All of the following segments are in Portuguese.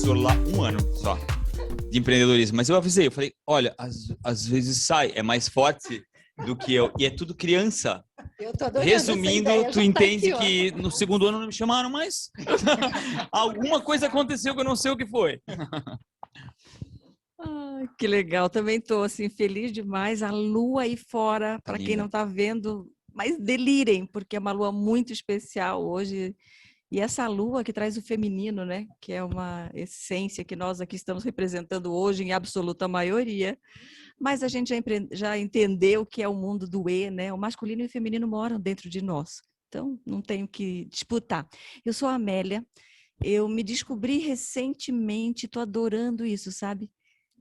setor lá 1 ano só de empreendedorismo, mas eu avisei, eu falei, olha, às vezes sai, é mais forte do que eu, e é tudo criança. Eu tô adorando Resumindo, essa ideia, tu já tá entende aqui, que no segundo ano não me chamaram mais? Alguma coisa aconteceu que eu não sei o que foi. Ai, que legal, também estou assim, feliz demais. A lua aí fora, para quem linda. não está vendo, mas delirem, porque é uma lua muito especial hoje. E essa lua que traz o feminino, né? Que é uma essência que nós aqui estamos representando hoje em absoluta maioria. Mas a gente já entendeu que é o mundo do E, né? O masculino e o feminino moram dentro de nós. Então, não tenho que disputar. Eu sou a Amélia, eu me descobri recentemente, estou adorando isso, sabe?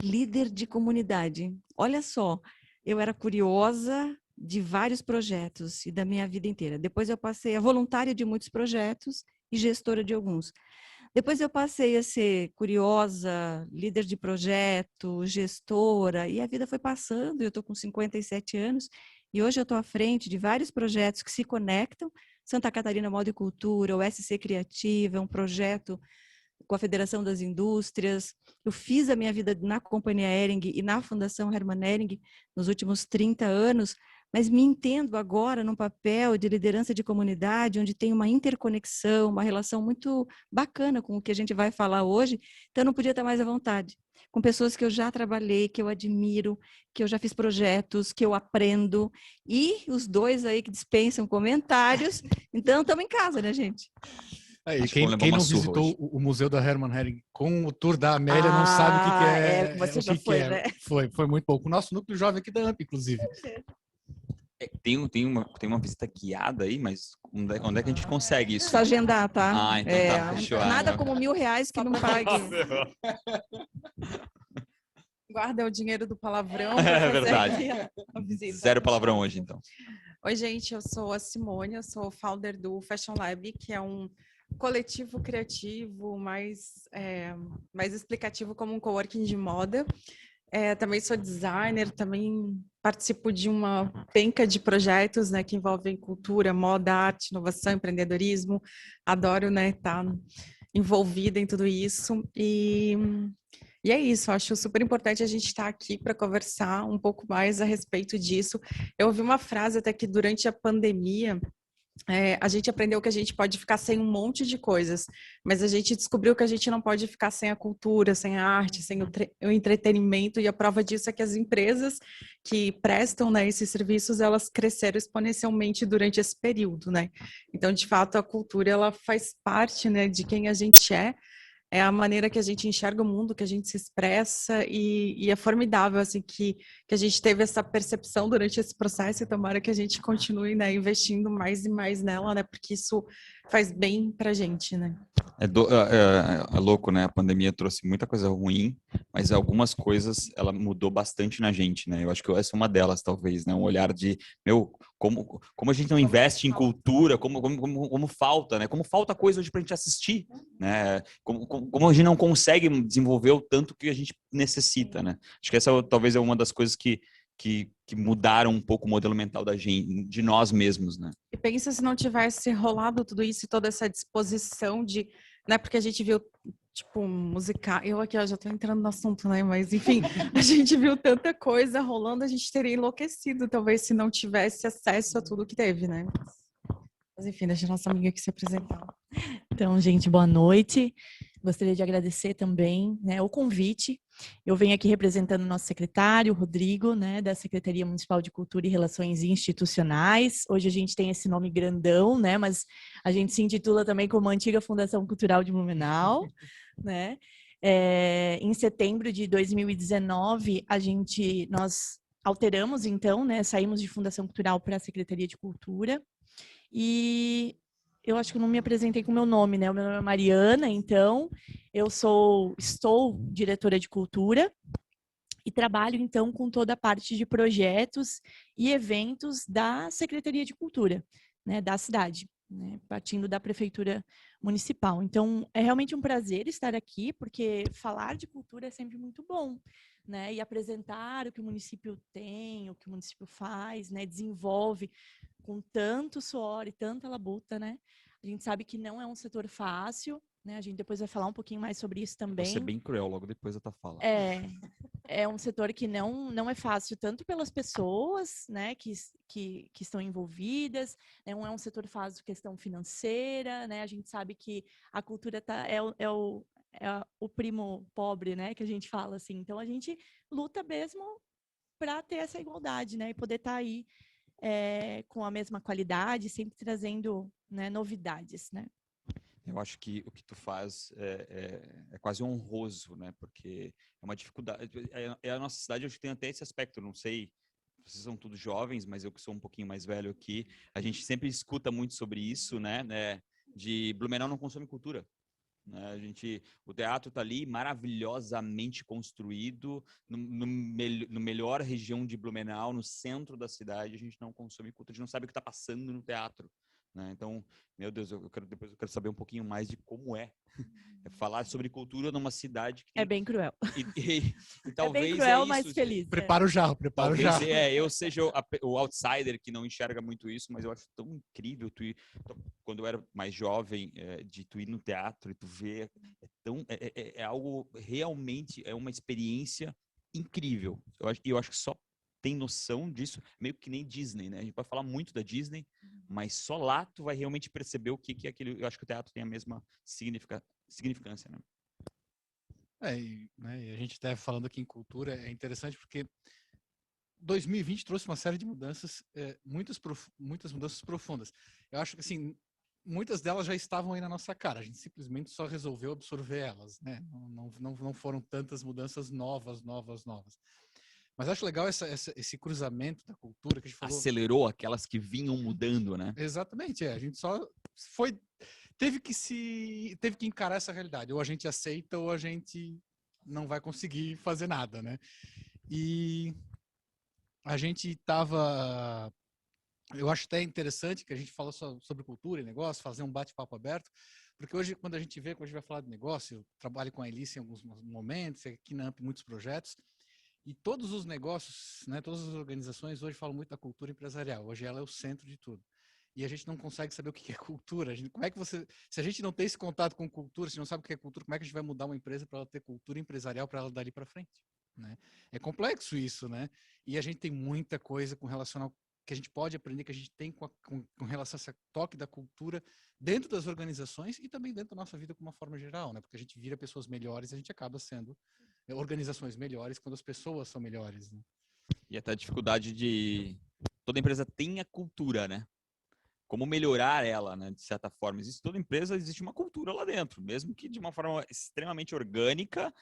Líder de comunidade. Olha só, eu era curiosa de vários projetos e da minha vida inteira. Depois eu passei a voluntária de muitos projetos e gestora de alguns. Depois eu passei a ser curiosa, líder de projeto, gestora, e a vida foi passando, eu estou com 57 anos, e hoje eu estou à frente de vários projetos que se conectam, Santa Catarina Moda e Cultura, o SC Criativa, um projeto com a Federação das Indústrias. Eu fiz a minha vida na Companhia Hering e na Fundação Hermann Hering nos últimos 30 anos, mas me entendo agora num papel de liderança de comunidade, onde tem uma interconexão, uma relação muito bacana com o que a gente vai falar hoje, então eu não podia estar mais à vontade. Com pessoas que eu já trabalhei, que eu admiro, que eu já fiz projetos, que eu aprendo, e os dois aí que dispensam comentários, então estamos em casa, né, gente? Aí, quem não visitou o Museu da Hermann Hering com o tour da Amélia não sabe o que é. Você já foi, né? Foi muito bom. O nosso núcleo jovem aqui da AMP, inclusive. Tem uma visita guiada aí, mas onde é que a gente consegue isso? Precisa agendar, tá? Ah, então tá, fechou. Nada como R$1.000 que não pague. Guarda o dinheiro do palavrão. É verdade. A visita. Zero palavrão hoje, então. Oi, gente, eu sou a Simone, eu sou founder do Fashion Lab, que é um coletivo criativo mais explicativo como um coworking de moda. Também sou designer, também participo de uma penca de projetos, né, que envolvem cultura, moda, arte, inovação, empreendedorismo. Adoro, né, estar envolvida em tudo isso. E é isso, acho super importante a gente estar aqui para conversar um pouco mais a respeito disso. Eu ouvi uma frase até que durante a pandemia, a gente aprendeu que a gente pode ficar sem um monte de coisas, mas a gente descobriu que a gente não pode ficar sem a cultura, sem a arte, sem o entretenimento, e a prova disso é que as empresas que prestam, né, esses serviços, elas cresceram exponencialmente durante esse período, né? Então, de fato, a cultura, ela faz parte, né, de quem a gente é a maneira que a gente enxerga o mundo, que a gente se expressa, e é formidável, assim, que a gente teve essa percepção durante esse processo, e tomara que a gente continue, né, investindo mais e mais nela, né, porque isso faz bem pra gente, né. É louco, né? A pandemia trouxe muita coisa ruim, mas algumas coisas ela mudou bastante na gente, né? Eu acho que essa é uma delas, talvez, né? Um olhar de, como a gente não investe em cultura, como falta, né? Como falta coisa hoje pra gente assistir, né? Como a gente não consegue desenvolver o tanto que a gente necessita, né? Acho que essa talvez é uma das coisas que mudaram um pouco o modelo mental da gente, de nós mesmos, né? E pensa se não tivesse rolado tudo isso e toda essa disposição de, né, porque a gente viu, tipo, musical, eu aqui já tô entrando no assunto, né, mas enfim, a gente viu tanta coisa rolando, a gente teria enlouquecido, talvez, se não tivesse acesso a tudo que teve, né. Mas enfim, deixa a nossa amiga aqui se apresentar. Então, gente, boa noite. Gostaria de agradecer também, né, o convite. Eu venho aqui representando o nosso secretário, Rodrigo, né, da Secretaria Municipal de Cultura e Relações Institucionais. Hoje a gente tem esse nome grandão, né, mas a gente se intitula também como Antiga Fundação Cultural de Blumenau, né. Em setembro de 2019, nós alteramos, então, né, saímos de Fundação Cultural para a Secretaria de Cultura. E eu acho que eu não me apresentei com o meu nome, né? O meu nome é Mariana, então eu estou diretora de cultura e trabalho, então, com toda a parte de projetos e eventos da Secretaria de Cultura, né, da cidade, né, partindo da Prefeitura Municipal. Então, é realmente um prazer estar aqui, porque falar de cultura é sempre muito bom, né, e apresentar o que o município tem, o que o município faz, né, desenvolve com tanto suor e tanta labuta, né? A gente sabe que não é um setor fácil, né? A gente depois vai falar um pouquinho mais sobre isso também. Vou ser bem cruel, logo depois eu tô falando. É um setor que não é fácil, tanto pelas pessoas, né, que estão envolvidas, né, não é um setor fácil questão financeira, né? A gente sabe que a cultura é o primo pobre, né, que a gente fala assim. Então a gente luta mesmo para ter essa igualdade, né, e poder estar aí com a mesma qualidade, sempre trazendo, né, novidades, né? Eu acho que o que tu faz é quase honroso, né? Porque é uma dificuldade. A nossa cidade hoje tem até esse aspecto, não sei, vocês são todos jovens, mas eu que sou um pouquinho mais velho aqui, a gente sempre escuta muito sobre isso, né? De Blumenau não consome cultura. Né? O teatro está ali maravilhosamente construído, no melhor região de Blumenau, no centro da cidade, a gente não consome cultura, a gente não sabe o que está passando no teatro. Né? Então, meu Deus, depois eu quero saber um pouquinho mais de como é falar sobre cultura numa cidade que tem... É bem cruel. E talvez é bem cruel, isso, mas feliz. Prepara o jarro. Talvez eu seja o outsider que não enxerga muito isso, mas eu acho tão incrível quando eu era mais jovem, de tu ir no teatro e tu ver, é algo realmente, é uma experiência incrível. Eu acho que só tem noção disso, meio que nem Disney, né? A gente vai falar muito da Disney, mas só lá tu vai realmente perceber o que é aquilo. Eu acho que o teatro tem a mesma significância, né? E a gente até falando aqui em cultura, é interessante porque 2020 trouxe uma série de mudanças, muitas mudanças profundas. Eu acho que, assim, muitas delas já estavam aí na nossa cara, a gente simplesmente só resolveu absorver elas, né? Não foram tantas mudanças novas. Mas acho legal esse cruzamento da cultura que a gente falou. Acelerou aquelas que vinham mudando, né? Exatamente, a gente só teve que encarar essa realidade. Ou a gente aceita ou a gente não vai conseguir fazer nada, né? E a gente estava... Eu acho até interessante que a gente fala sobre cultura e negócio, fazer um bate-papo aberto, porque hoje, quando a gente vai falar de negócio, eu trabalho com a Elice em alguns momentos, aqui na AMP muitos projetos, e todos os negócios, né, todas as organizações hoje falam muito da cultura empresarial. Hoje ela é o centro de tudo. E a gente não consegue saber o que é cultura. Se a gente não tem esse contato com cultura, se não sabe o que é cultura, como é que a gente vai mudar uma empresa para ela ter cultura empresarial para ela dali para frente? Né? É complexo isso, né? E a gente tem muita coisa com relação ao que a gente pode aprender, que a gente tem com relação a esse toque da cultura dentro das organizações e também dentro da nossa vida de uma forma geral, né? Porque a gente vira pessoas melhores e a gente acaba sendo organizações melhores quando as pessoas são melhores, né? E até a dificuldade de... Toda empresa tem a cultura, né? Como melhorar ela, né? De certa forma. Toda empresa existe uma cultura lá dentro, mesmo que de uma forma extremamente orgânica.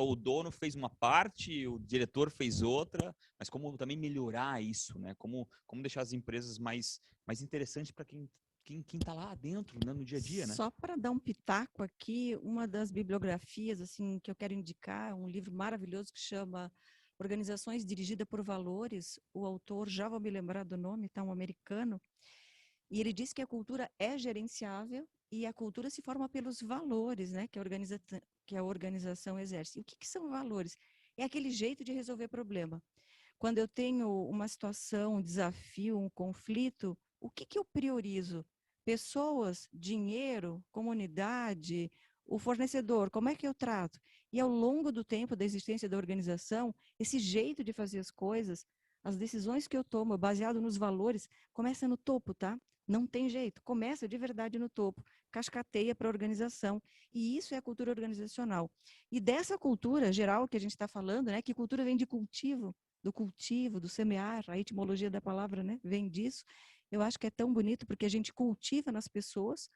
O dono fez uma parte, o diretor fez outra, mas como também melhorar isso, né? Como deixar as empresas mais interessantes para quem está lá dentro, né? No dia a dia, né? Só para dar um pitaco aqui, uma das bibliografias assim que eu quero indicar, um livro maravilhoso que chama Organizações Dirigida por Valores. O autor, já vou me lembrar do nome, tá? Um americano. E ele diz que a cultura é gerenciável e a cultura se forma pelos valores, né, que a organização exerce. E o que são valores? É aquele jeito de resolver problema. Quando eu tenho uma situação, um desafio, um conflito, o que eu priorizo? Pessoas, dinheiro, comunidade, o fornecedor, como é que eu trato? E ao longo do tempo da existência da organização, esse jeito de fazer as coisas, as decisões que eu tomo, baseado nos valores, começa no topo, tá? Não tem jeito, começa de verdade no topo, cascateia para a organização. E isso é a cultura organizacional. E dessa cultura geral que a gente está falando, né, que cultura vem de cultivo, do semear, a etimologia da palavra, né, vem disso. Eu acho que é tão bonito porque a gente cultiva nas pessoas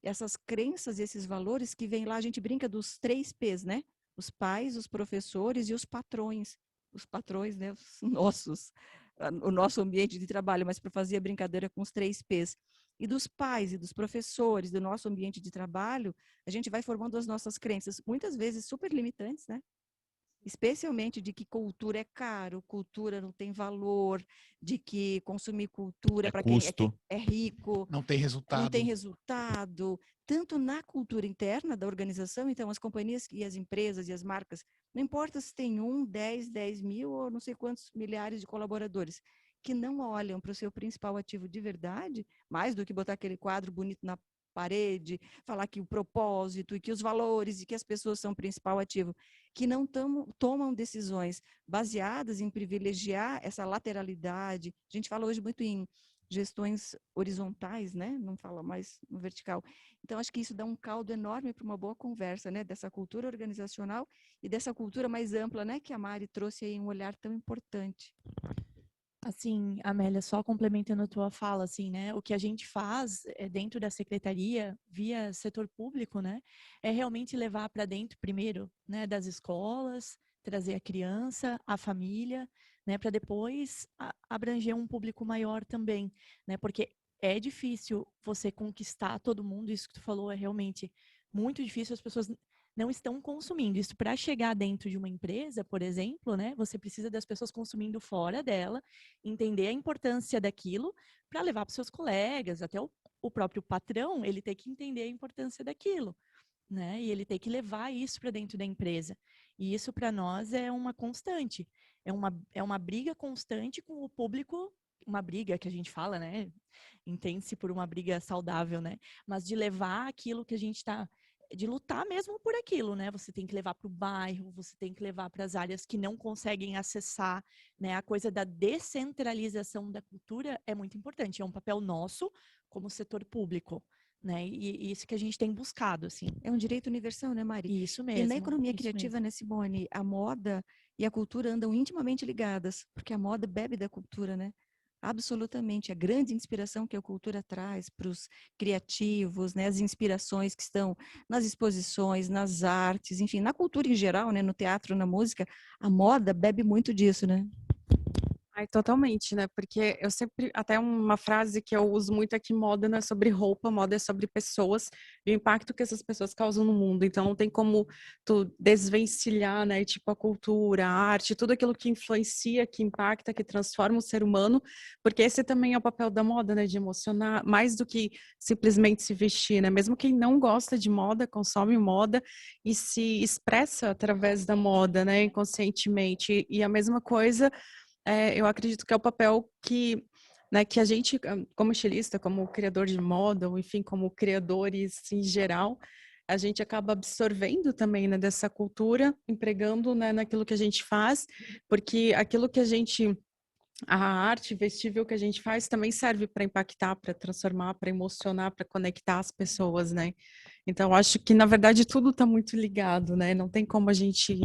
essas crenças e esses valores que vem lá, a gente brinca dos 3 P's, né? Os pais, os professores e os patrões. Os patrões, né, os nossos, o nosso ambiente de trabalho, mas para fazer a brincadeira com os 3 P's. E dos pais e dos professores, do nosso ambiente de trabalho, a gente vai formando as nossas crenças, muitas vezes super limitantes, né? Especialmente de que cultura é caro, cultura não tem valor, de que consumir cultura para quem é rico, não tem resultado, tanto na cultura interna da organização. Então as companhias e as empresas e as marcas, não importa se tem 1, 10 mil ou não sei quantos milhares de colaboradores, que não olham para o seu principal ativo de verdade, mais do que botar aquele quadro bonito parede, falar que o propósito e que os valores e que as pessoas são o principal ativo, que não tomam decisões baseadas em privilegiar essa lateralidade. A gente fala hoje muito em gestões horizontais, né? Não fala mais no vertical. Então, acho que isso dá um caldo enorme para uma boa conversa, né? Dessa cultura organizacional e dessa cultura mais ampla, né? Que a Mari trouxe aí um olhar tão importante. Assim, Amélia, só complementando a tua fala, assim, né? O que a gente faz dentro da secretaria, via setor público, né? É realmente levar para dentro, primeiro, né? Das escolas, trazer a criança, a família, né? Para depois abranger um público maior também, né? Porque é difícil você conquistar todo mundo, isso que tu falou é realmente muito difícil, as pessoas não estão consumindo. Isso para chegar dentro de uma empresa, por exemplo, né? Você precisa das pessoas consumindo fora dela, entender a importância daquilo para levar para os seus colegas, até o próprio patrão, ele tem que entender a importância daquilo, né? E ele tem que levar isso para dentro da empresa. E isso para nós é uma constante, é uma briga constante com o público, uma briga que a gente fala, né? Entende-se por uma briga saudável, né? Mas de levar aquilo que a gente está de lutar mesmo por aquilo, né? Você tem que levar para o bairro, você tem que levar para as áreas que não conseguem acessar, né? A coisa da descentralização da cultura é muito importante, é um papel nosso como setor público, né? E isso que a gente tem buscado, assim. É um direito universal, né, Mari? Isso mesmo. E na economia criativa, né, Simone, a moda e a cultura andam intimamente ligadas, porque a moda bebe da cultura, né? Absolutamente. A grande inspiração que a cultura traz para os criativos, né? As inspirações que estão nas exposições, nas artes, enfim, na cultura em geral, né? No teatro, na música, a moda bebe muito disso, né? Ai, totalmente, né? Porque eu sempre, até uma frase que eu uso muito é que moda não é sobre roupa, moda é sobre pessoas e o impacto que essas pessoas causam no mundo. Então não tem como tu desvencilhar, né? Tipo a cultura, a arte, tudo aquilo que influencia, que impacta, que transforma o ser humano, porque esse também é o papel da moda, né? De emocionar, mais do que simplesmente se vestir, né? Mesmo quem não gosta de moda, consome moda e se expressa através da moda, né? Inconscientemente. E a mesma coisa eu acredito que é o papel que, né, que a gente, como estilista, como criador de moda, ou enfim, como criadores em geral, a gente acaba absorvendo também, né, dessa cultura, empregando, né, naquilo que a gente faz, porque aquilo que a arte vestível que a gente faz também serve para impactar, para transformar, para emocionar, para conectar as pessoas, né? Então, acho que, na verdade, tudo está muito ligado, né? Não tem como a gente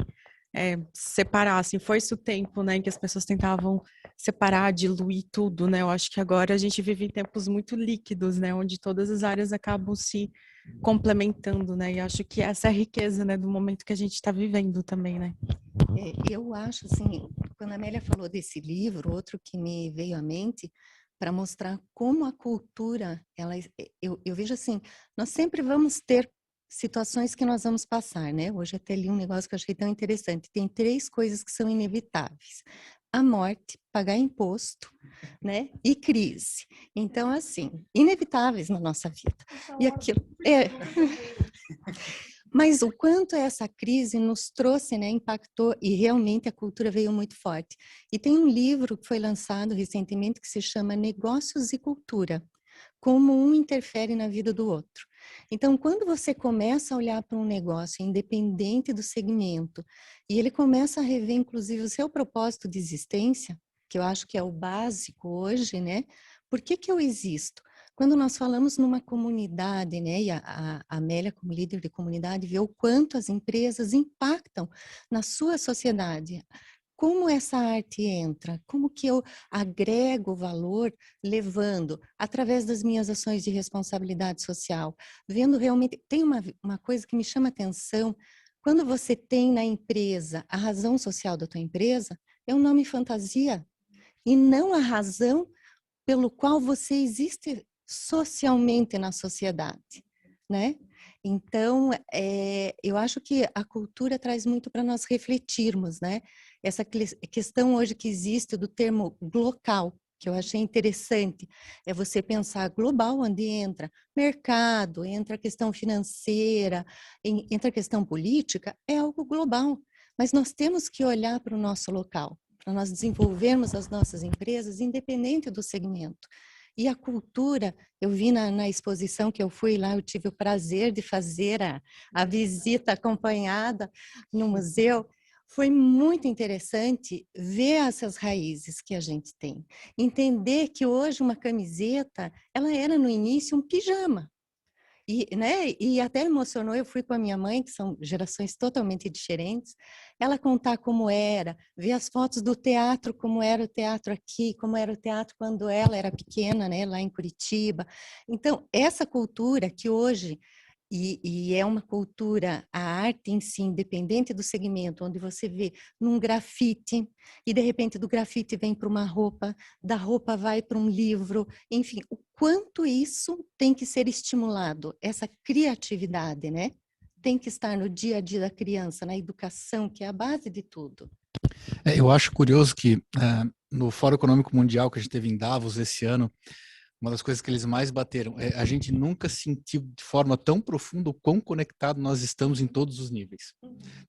separar, assim, foi esse o tempo, né, em que as pessoas tentavam separar, diluir tudo, né, eu acho que agora a gente vive em tempos muito líquidos, né, onde todas as áreas acabam se complementando, né, e acho que essa é a riqueza, né, do momento que a gente está vivendo também, né. Eu acho, assim, quando a Amélia falou desse livro, outro que me veio à mente, para mostrar como a cultura, eu vejo assim, nós sempre vamos ter situações que nós vamos passar, né? Hoje até li um negócio que eu achei tão interessante. Tem 3 coisas que são inevitáveis: a morte, pagar imposto, né? E crise. Então, assim, inevitáveis na nossa vida. E aquilo Mas o quanto essa crise nos trouxe, né, impactou, e realmente a cultura veio muito forte. E tem um livro que foi lançado recentemente que se chama Negócios e Cultura, como um interfere na vida do outro. Então, quando você começa a olhar para um negócio, independente do segmento, e ele começa a rever, inclusive, o seu propósito de existência, que eu acho que é o básico hoje, né? Por que eu existo? Quando nós falamos numa comunidade, né, e a Amélia, como líder de comunidade, vê o quanto as empresas impactam na sua sociedade. Como essa arte entra? Como que eu agrego valor levando, através das minhas ações de responsabilidade social, vendo realmente... Tem uma coisa que me chama atenção, quando você tem na empresa a razão social da tua empresa, é um nome fantasia, e não a razão pelo qual você existe socialmente na sociedade, né? Então, eu acho que a cultura traz muito para nós refletirmos, né? Essa questão hoje que existe do termo local, que eu achei interessante, é você pensar global, onde entra mercado, entra a questão financeira, entra a questão política, é algo global. Mas nós temos que olhar para o nosso local, para nós desenvolvermos as nossas empresas, independente do segmento. E a cultura, eu vi na exposição que eu fui lá, eu tive o prazer de fazer a visita acompanhada no museu. Foi muito interessante ver essas raízes que a gente tem. Entender que hoje uma camiseta, ela era no início um pijama. E, né, e até emocionou, eu fui com a minha mãe, que são gerações totalmente diferentes, ela contar como era, ver as fotos do teatro, como era o teatro aqui, como era o teatro quando ela era pequena, né, lá em Curitiba. Então, essa cultura que hoje, e é uma cultura, a arte em si, independente do segmento, onde você vê num grafite, e de repente do grafite vem para uma roupa, da roupa vai para um livro, enfim, o quanto isso tem que ser estimulado, essa criatividade, né? Tem que estar no dia a dia da criança, na educação, que é a base de tudo. Eu acho curioso que no Fórum Econômico Mundial que a gente teve em Davos esse ano, uma das coisas que eles mais bateram é a gente nunca sentiu de forma tão profunda o quão conectado nós estamos em todos os níveis.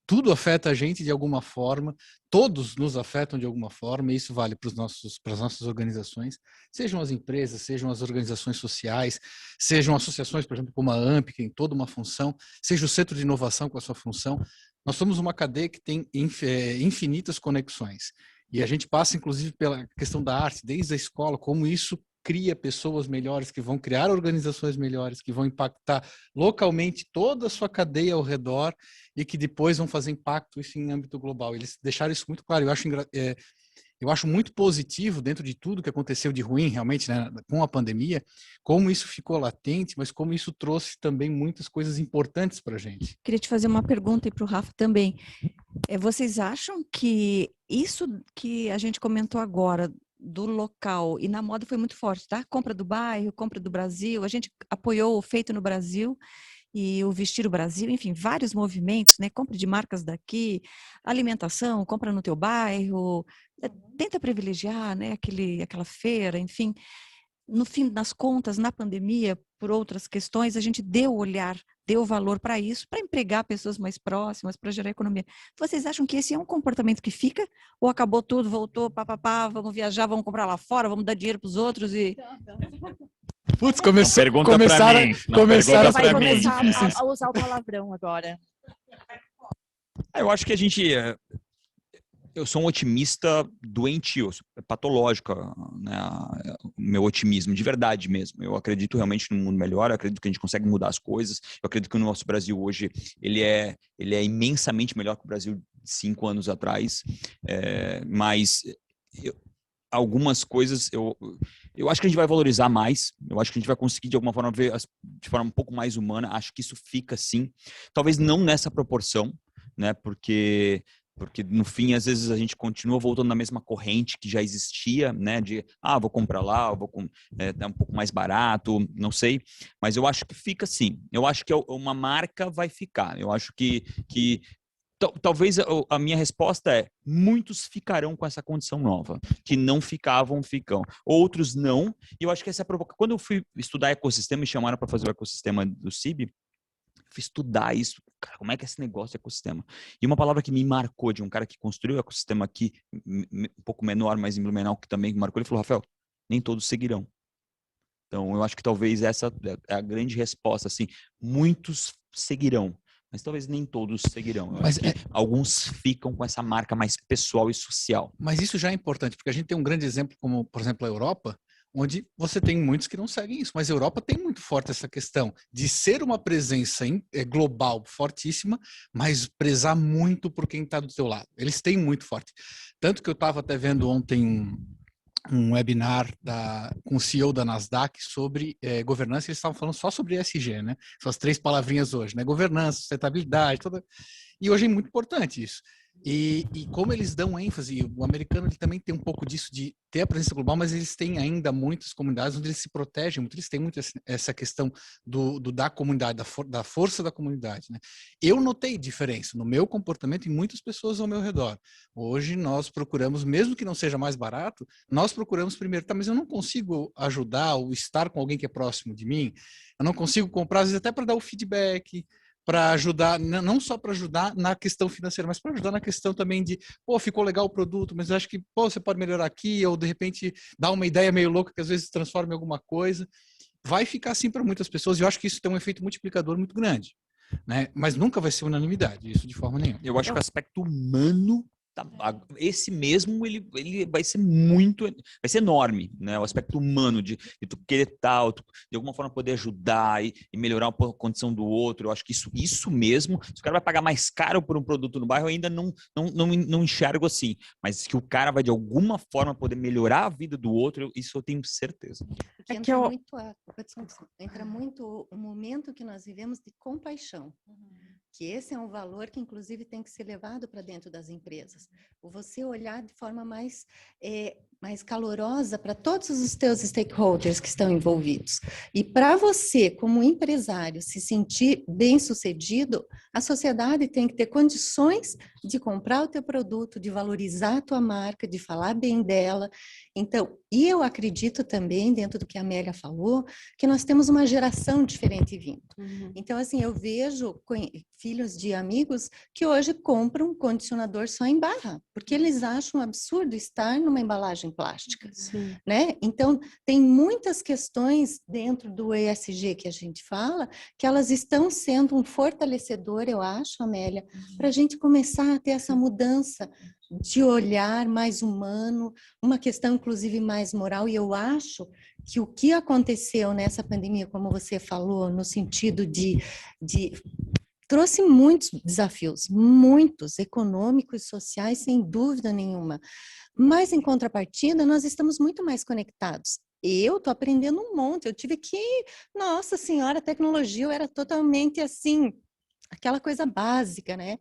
Tudo afeta a gente de alguma forma, todos nos afetam de alguma forma, e isso vale para as nossas organizações, sejam as empresas, sejam as organizações sociais, sejam associações, por exemplo, como a AMP, que tem toda uma função, seja o Centro de Inovação com a sua função. Nós somos uma cadeia que tem infinitas conexões. E a gente passa, inclusive, pela questão da arte, desde a escola, como isso cria pessoas melhores, que vão criar organizações melhores, que vão impactar localmente toda a sua cadeia ao redor e que depois vão fazer impacto isso em âmbito global. Eles deixaram isso muito claro. Eu acho muito positivo, dentro de tudo que aconteceu de ruim, realmente, né, com a pandemia, como isso ficou latente, mas como isso trouxe também muitas coisas importantes para a gente. Queria te fazer uma pergunta aí para o Rafa também. Vocês acham que isso que a gente comentou agora, do local e na moda foi muito forte, tá? Compra do bairro, compra do Brasil, a gente apoiou o Feito no Brasil e o Vestir o Brasil, enfim, vários movimentos, né? Compra de marcas daqui, alimentação, compra no teu bairro, tenta privilegiar, né? Aquela feira, enfim. No fim das contas, na pandemia, por outras questões, a gente deu olhar, deu valor para isso, para empregar pessoas mais próximas, para gerar economia. Vocês acham que esse é um comportamento que fica? Ou acabou tudo, voltou, papapá, vamos viajar, vamos comprar lá fora, vamos dar dinheiro para os outros e... Putz, Começaram Vai começar a usar o palavrão agora. Eu acho que a gente... Eu sou um otimista doentio, patológico, né, o meu otimismo, de verdade mesmo. Eu acredito realmente num mundo melhor, eu acredito que a gente consegue mudar as coisas, eu acredito que o nosso Brasil hoje, ele é imensamente melhor que o Brasil de 5 anos atrás, mas algumas coisas eu acho que a gente vai valorizar mais, eu acho que a gente vai conseguir de alguma forma ver de forma um pouco mais humana, acho que isso fica sim, talvez não nessa proporção, né, porque no fim, às vezes, a gente continua voltando na mesma corrente que já existia, né? De, vou comprar lá, vou dar um pouco mais barato, não sei. Mas eu acho que fica assim. Eu acho que uma marca vai ficar. Eu acho que talvez a minha resposta é: muitos ficarão com essa condição nova, que não ficavam, ficam. Outros não. E eu acho que essa provoca. Quando eu fui estudar ecossistema e chamaram para fazer o ecossistema do CIB, fui estudar isso, cara, como é que é esse negócio de ecossistema? E uma palavra que me marcou de um cara que construiu o ecossistema aqui, um pouco menor, mas em Blumenau, que também me marcou, ele falou: Rafael, nem todos seguirão. Então, eu acho que talvez essa é a grande resposta, assim, muitos seguirão, mas talvez nem todos seguirão. Mas alguns ficam com essa marca mais pessoal e social. Mas isso já é importante, porque a gente tem um grande exemplo, como, por exemplo, a Europa, onde você tem muitos que não seguem isso, mas a Europa tem muito forte essa questão de ser uma presença global fortíssima, mas prezar muito por quem está do teu lado. Eles têm muito forte. Tanto que eu estava até vendo ontem um webinar com o CEO da Nasdaq sobre governança, eles estavam falando só sobre ESG, né? São as 3 palavrinhas hoje, né? Governança, sustentabilidade, e hoje é muito importante isso. E como eles dão ênfase, o americano ele também tem um pouco disso de ter a presença global, mas eles têm ainda muitas comunidades onde eles se protegem muito, eles têm muito essa questão da comunidade, da força da comunidade, né? Eu notei diferença no meu comportamento e muitas pessoas ao meu redor. Hoje nós procuramos, mesmo que não seja mais barato, nós procuramos primeiro, mas eu não consigo ajudar ou estar com alguém que é próximo de mim, eu não consigo comprar, às vezes até para dar o feedback, para ajudar, não só para ajudar na questão financeira, mas para ajudar na questão também de, pô, ficou legal o produto, mas eu acho que, pô, você pode melhorar aqui, ou de repente dar uma ideia meio louca que às vezes transforma em alguma coisa. Vai ficar assim para muitas pessoas, e eu acho que isso tem um efeito multiplicador muito grande, né? Mas nunca vai ser unanimidade, isso de forma nenhuma. Eu acho que o aspecto humano, esse mesmo, ele vai ser muito, vai ser enorme, né? O aspecto humano de tu querer tal, de alguma forma poder ajudar e melhorar um pouco a condição do outro. Eu acho que isso mesmo, se o cara vai pagar mais caro por um produto no bairro, eu ainda não enxergo assim. Mas que o cara vai de alguma forma poder melhorar a vida do outro, isso eu tenho certeza. Porque entra muito o momento que nós vivemos de compaixão. Que esse é um valor que, inclusive, tem que ser levado para dentro das empresas. Você olhar de forma mais calorosa para todos os teus stakeholders que estão envolvidos. E para você, como empresário, se sentir bem-sucedido, a sociedade tem que ter condições de comprar o teu produto, de valorizar a tua marca, de falar bem dela. Então, e eu acredito também, dentro do que a Amélia falou, que nós temos uma geração diferente vindo. Então, assim, eu vejo filhos de amigos que hoje compram condicionador só em barra, porque eles acham um absurdo estar numa embalagem plástica, né? Então, tem muitas questões dentro do ESG que a gente fala, que elas estão sendo um fortalecedor, eu acho, Amélia, para a gente começar a ter essa mudança de olhar mais humano, uma questão, inclusive, mais moral, e eu acho que o que aconteceu nessa pandemia, como você falou, no sentido de trouxe muitos desafios, muitos, econômicos e sociais, sem dúvida nenhuma. Mas, em contrapartida, nós estamos muito mais conectados. Eu estou aprendendo um monte, eu tive que, nossa senhora, a tecnologia, eu era totalmente assim, aquela coisa básica, né?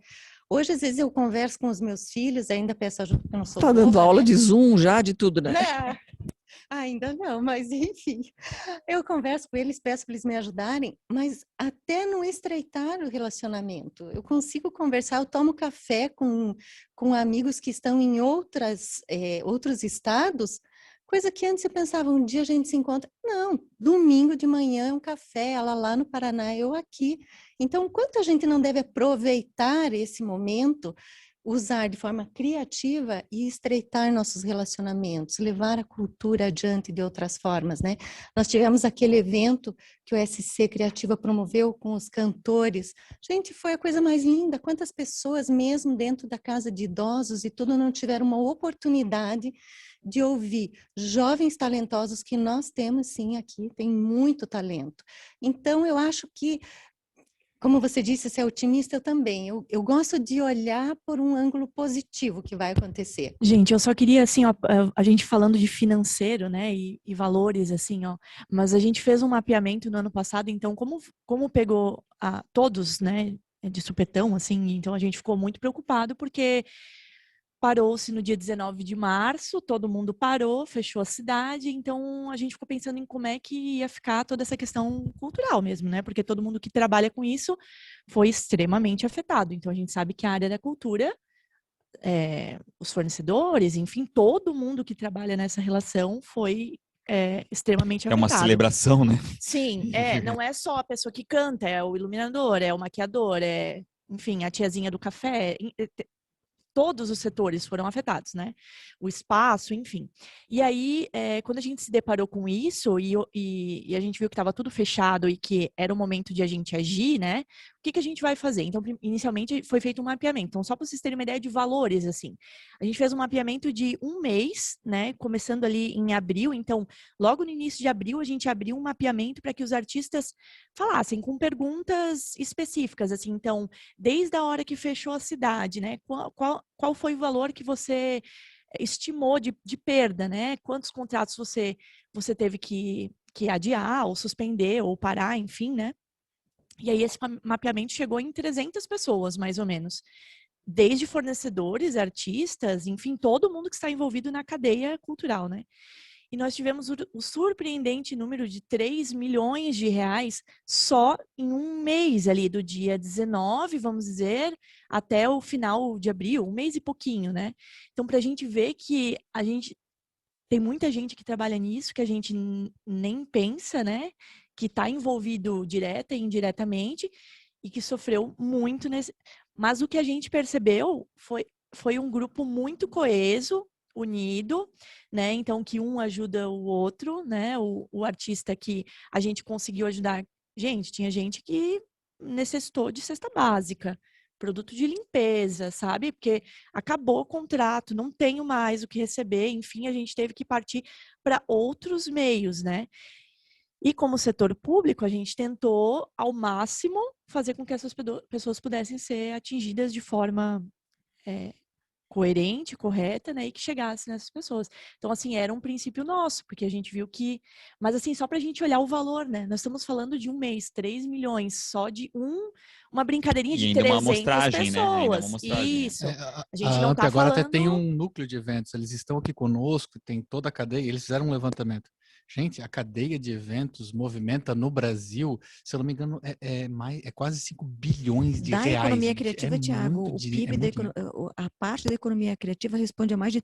Hoje, às vezes, eu converso com os meus filhos, ainda peço ajuda, porque eu não sou Tá dando boba, aula né? de Zoom já, de tudo, né? Ainda não, mas enfim, eu converso com eles, peço para eles me ajudarem, mas até não estreitar o relacionamento. Eu consigo conversar, eu tomo café com amigos que estão em outros estados, coisa que antes eu pensava, um dia a gente se encontra. Não, domingo de manhã um café, ela lá no Paraná, eu aqui. Então, quanto a gente não deve aproveitar esse momento, usar de forma criativa e estreitar nossos relacionamentos, levar a cultura adiante de outras formas, né? Nós tivemos aquele evento que o SC Criativa promoveu com os cantores. Gente, foi a coisa mais linda. Quantas pessoas, mesmo dentro da casa de idosos e tudo, não tiveram uma oportunidade de ouvir jovens talentosos que nós temos, sim, aqui, tem muito talento. Então, eu acho que, como você disse, ser otimista, eu também. Eu gosto de olhar por um ângulo positivo que vai acontecer. Gente, eu só queria, assim, ó, a gente falando de financeiro, né, e valores, assim, ó, mas a gente fez um mapeamento no ano passado, então, como pegou todos, né, de supetão, assim, então a gente ficou muito preocupado, porque parou-se no dia 19 de março, todo mundo parou, fechou a cidade, então a gente ficou pensando em como é que ia ficar toda essa questão cultural mesmo, né? Porque todo mundo que trabalha com isso foi extremamente afetado. Então a gente sabe que a área da cultura, os fornecedores, enfim, todo mundo que trabalha nessa relação foi extremamente afetado. É uma celebração, né? Sim, não é só a pessoa que canta, é o iluminador, é o maquiador, enfim, a tiazinha do café. Todos os setores foram afetados, né? O espaço, enfim. E aí, quando a gente se deparou com isso e a gente viu que estava tudo fechado e que era o momento de a gente agir, né? O que a gente vai fazer? Então, inicialmente foi feito um mapeamento. Então, só para vocês terem uma ideia de valores, assim. A gente fez um mapeamento de um mês, né? Começando ali em abril. Então, logo no início de abril, a gente abriu um mapeamento para que os artistas falassem com perguntas específicas, assim. Então, desde a hora que fechou a cidade, né? Qual foi o valor que você estimou de perda, né? Quantos contratos você teve que adiar, ou suspender, ou parar, enfim, né? E aí esse mapeamento chegou em 300 pessoas, mais ou menos. Desde fornecedores, artistas, enfim, todo mundo que está envolvido na cadeia cultural, né? E nós tivemos o surpreendente número de 3 milhões de reais só em um mês ali, do dia 19, vamos dizer, até o final de abril, um mês e pouquinho, né? Então, para a gente ver que tem muita gente que trabalha nisso, que a gente nem pensa, né? Que está envolvido direta e indiretamente, e que sofreu muito nesse... Mas o que a gente percebeu foi um grupo muito coeso, unido, né? Então, que um ajuda o outro, né? O artista que a gente conseguiu ajudar. Gente, tinha gente que necessitou de cesta básica, produto de limpeza, sabe? Porque acabou o contrato, não tenho mais o que receber, enfim, a gente teve que partir para outros meios, né? E como setor público, a gente tentou ao máximo fazer com que essas pessoas pudessem ser atingidas de forma coerente, correta, né, e que chegasse nessas pessoas. Então, assim, era um princípio nosso, porque a gente viu que... Mas, assim, só para a gente olhar o valor, né? Nós estamos falando de um mês, 3 milhões, só de uma brincadeirinha de ainda 300 uma amostragem, pessoas. né? Ainda uma amostragem. Isso. A A gente não AMP está agora falando... até tem um núcleo de eventos, eles estão aqui conosco, tem toda a cadeia, eles fizeram um levantamento. Gente, a cadeia de eventos movimenta no Brasil, se eu não me engano, é quase 5 bilhões de Da reais. economia gente. criativa, Tiago, o PIB, a parte da economia criativa responde a mais de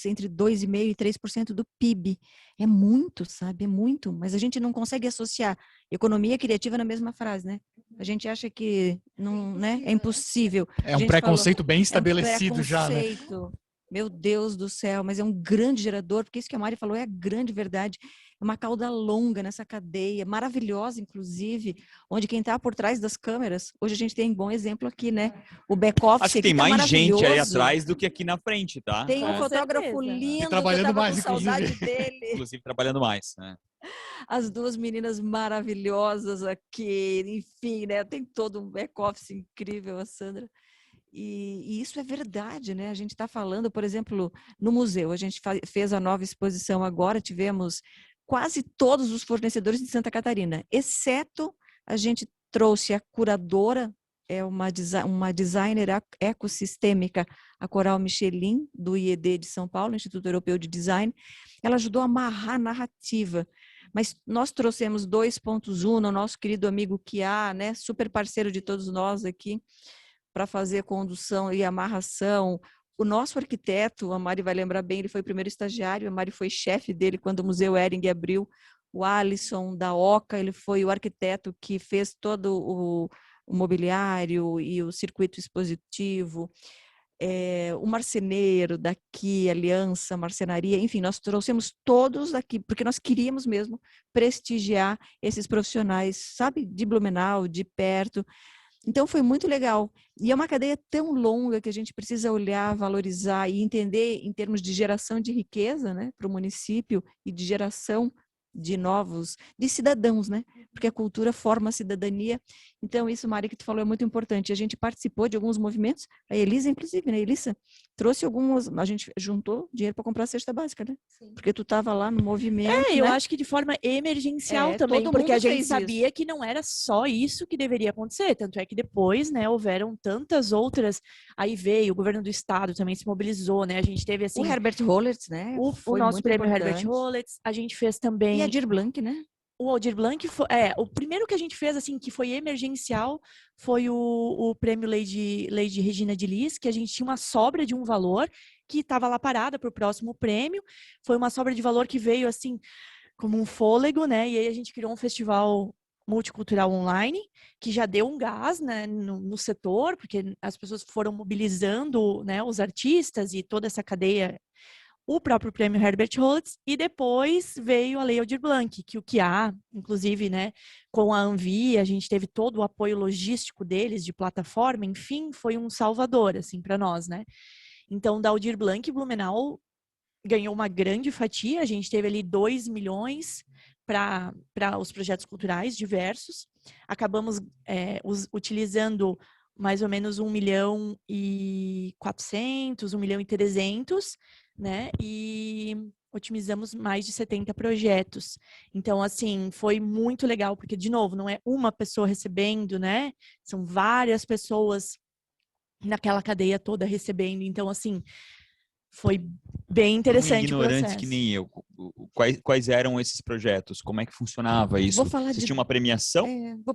entre 2,5% e 3% do PIB. É muito, sabe? É muito. Mas a gente não consegue associar economia criativa na mesma frase, né? A gente acha que não, né? É impossível. É um preconceito bem estabelecido já, né? Meu Deus do céu, mas é um grande gerador, porque isso que a Mari falou é a grande verdade. É uma cauda longa nessa cadeia, maravilhosa, inclusive, onde quem está por trás das câmeras, hoje a gente tem um bom exemplo aqui, né? O back-office Acho que tem tá mais gente aí atrás do que aqui na frente, tá? Tem um Com fotógrafo certeza. lindo, E trabalhando que eu tava mais, com saudade inclusive. dele. Inclusive trabalhando mais, né? As duas meninas maravilhosas aqui, enfim, né? Tem todo um back-office incrível, a Sandra. E isso é verdade, né? A gente está falando, por exemplo, no museu, a gente fez a nova exposição agora, tivemos quase todos os fornecedores de Santa Catarina, exceto a gente trouxe a curadora, uma designer ecossistêmica, a Coral Michelin, do IED de São Paulo, Instituto Europeu de Design. Ela ajudou a amarrar a narrativa. Mas nós trouxemos 2.1, o nosso querido amigo Kiá, né? Super parceiro de todos nós aqui, para fazer condução e amarração. O nosso arquiteto, a Mari vai lembrar bem, ele foi o primeiro estagiário, a Mari foi chefe dele quando o Museu Hering abriu. O Alisson da Oca, ele foi o arquiteto que fez todo o mobiliário e o circuito expositivo. O marceneiro daqui, Aliança, Marcenaria, enfim, nós trouxemos todos daqui, porque nós queríamos mesmo prestigiar esses profissionais, sabe, de Blumenau, de perto. Então, foi muito legal. E é uma cadeia tão longa que a gente precisa olhar, valorizar e entender em termos de geração de riqueza, né, para o município e de geração de cidadãos, né? Porque a cultura forma a cidadania. Então, isso, Mari, que tu falou é muito importante. A gente participou de alguns movimentos, a Elisa, inclusive, né? Elisa trouxe a gente juntou dinheiro para comprar a cesta básica, né? Sim. Porque tu estava lá no movimento, eu né? acho que de forma emergencial também, porque a gente sabia que não era só isso que deveria acontecer, tanto é que depois, né, houveram tantas outras, aí veio, o governo do estado também se mobilizou, né, a gente teve assim... O Herbert Hollertz, né? O nosso prêmio Herbert Hollertz, a gente fez também... E a Aldir Blanc, né? O Aldir Blanc, o primeiro que a gente fez, assim, que foi emergencial, foi o prêmio Lady Regina de Lis, que a gente tinha uma sobra de um valor que estava lá parada para o próximo prêmio. Foi uma sobra de valor que veio, assim, como um fôlego, né? E aí a gente criou um festival multicultural online, que já deu um gás, né, no setor, porque as pessoas foram mobilizando, né, os artistas e toda essa cadeia, o próprio prêmio Herbert Holtz, e depois veio a Lei Aldir Blanc, que o QA, inclusive, né, com a Anvi, a gente teve todo o apoio logístico deles, de plataforma, enfim, foi um salvador, assim, para nós, né. Então, da Aldir Blanc, Blumenau ganhou uma grande fatia, a gente teve ali 2 milhões para os projetos culturais diversos, acabamos utilizando mais ou menos 1.400.000, 1.300.000, né, e otimizamos mais de 70 projetos. Então, assim, foi muito legal, porque, de novo, não é uma pessoa recebendo, né, são várias pessoas naquela cadeia toda recebendo, então, assim, foi bem interessante o ignorante processo. que nem eu, quais eram esses projetos? Como é que funcionava isso? Vocês tinham uma premiação?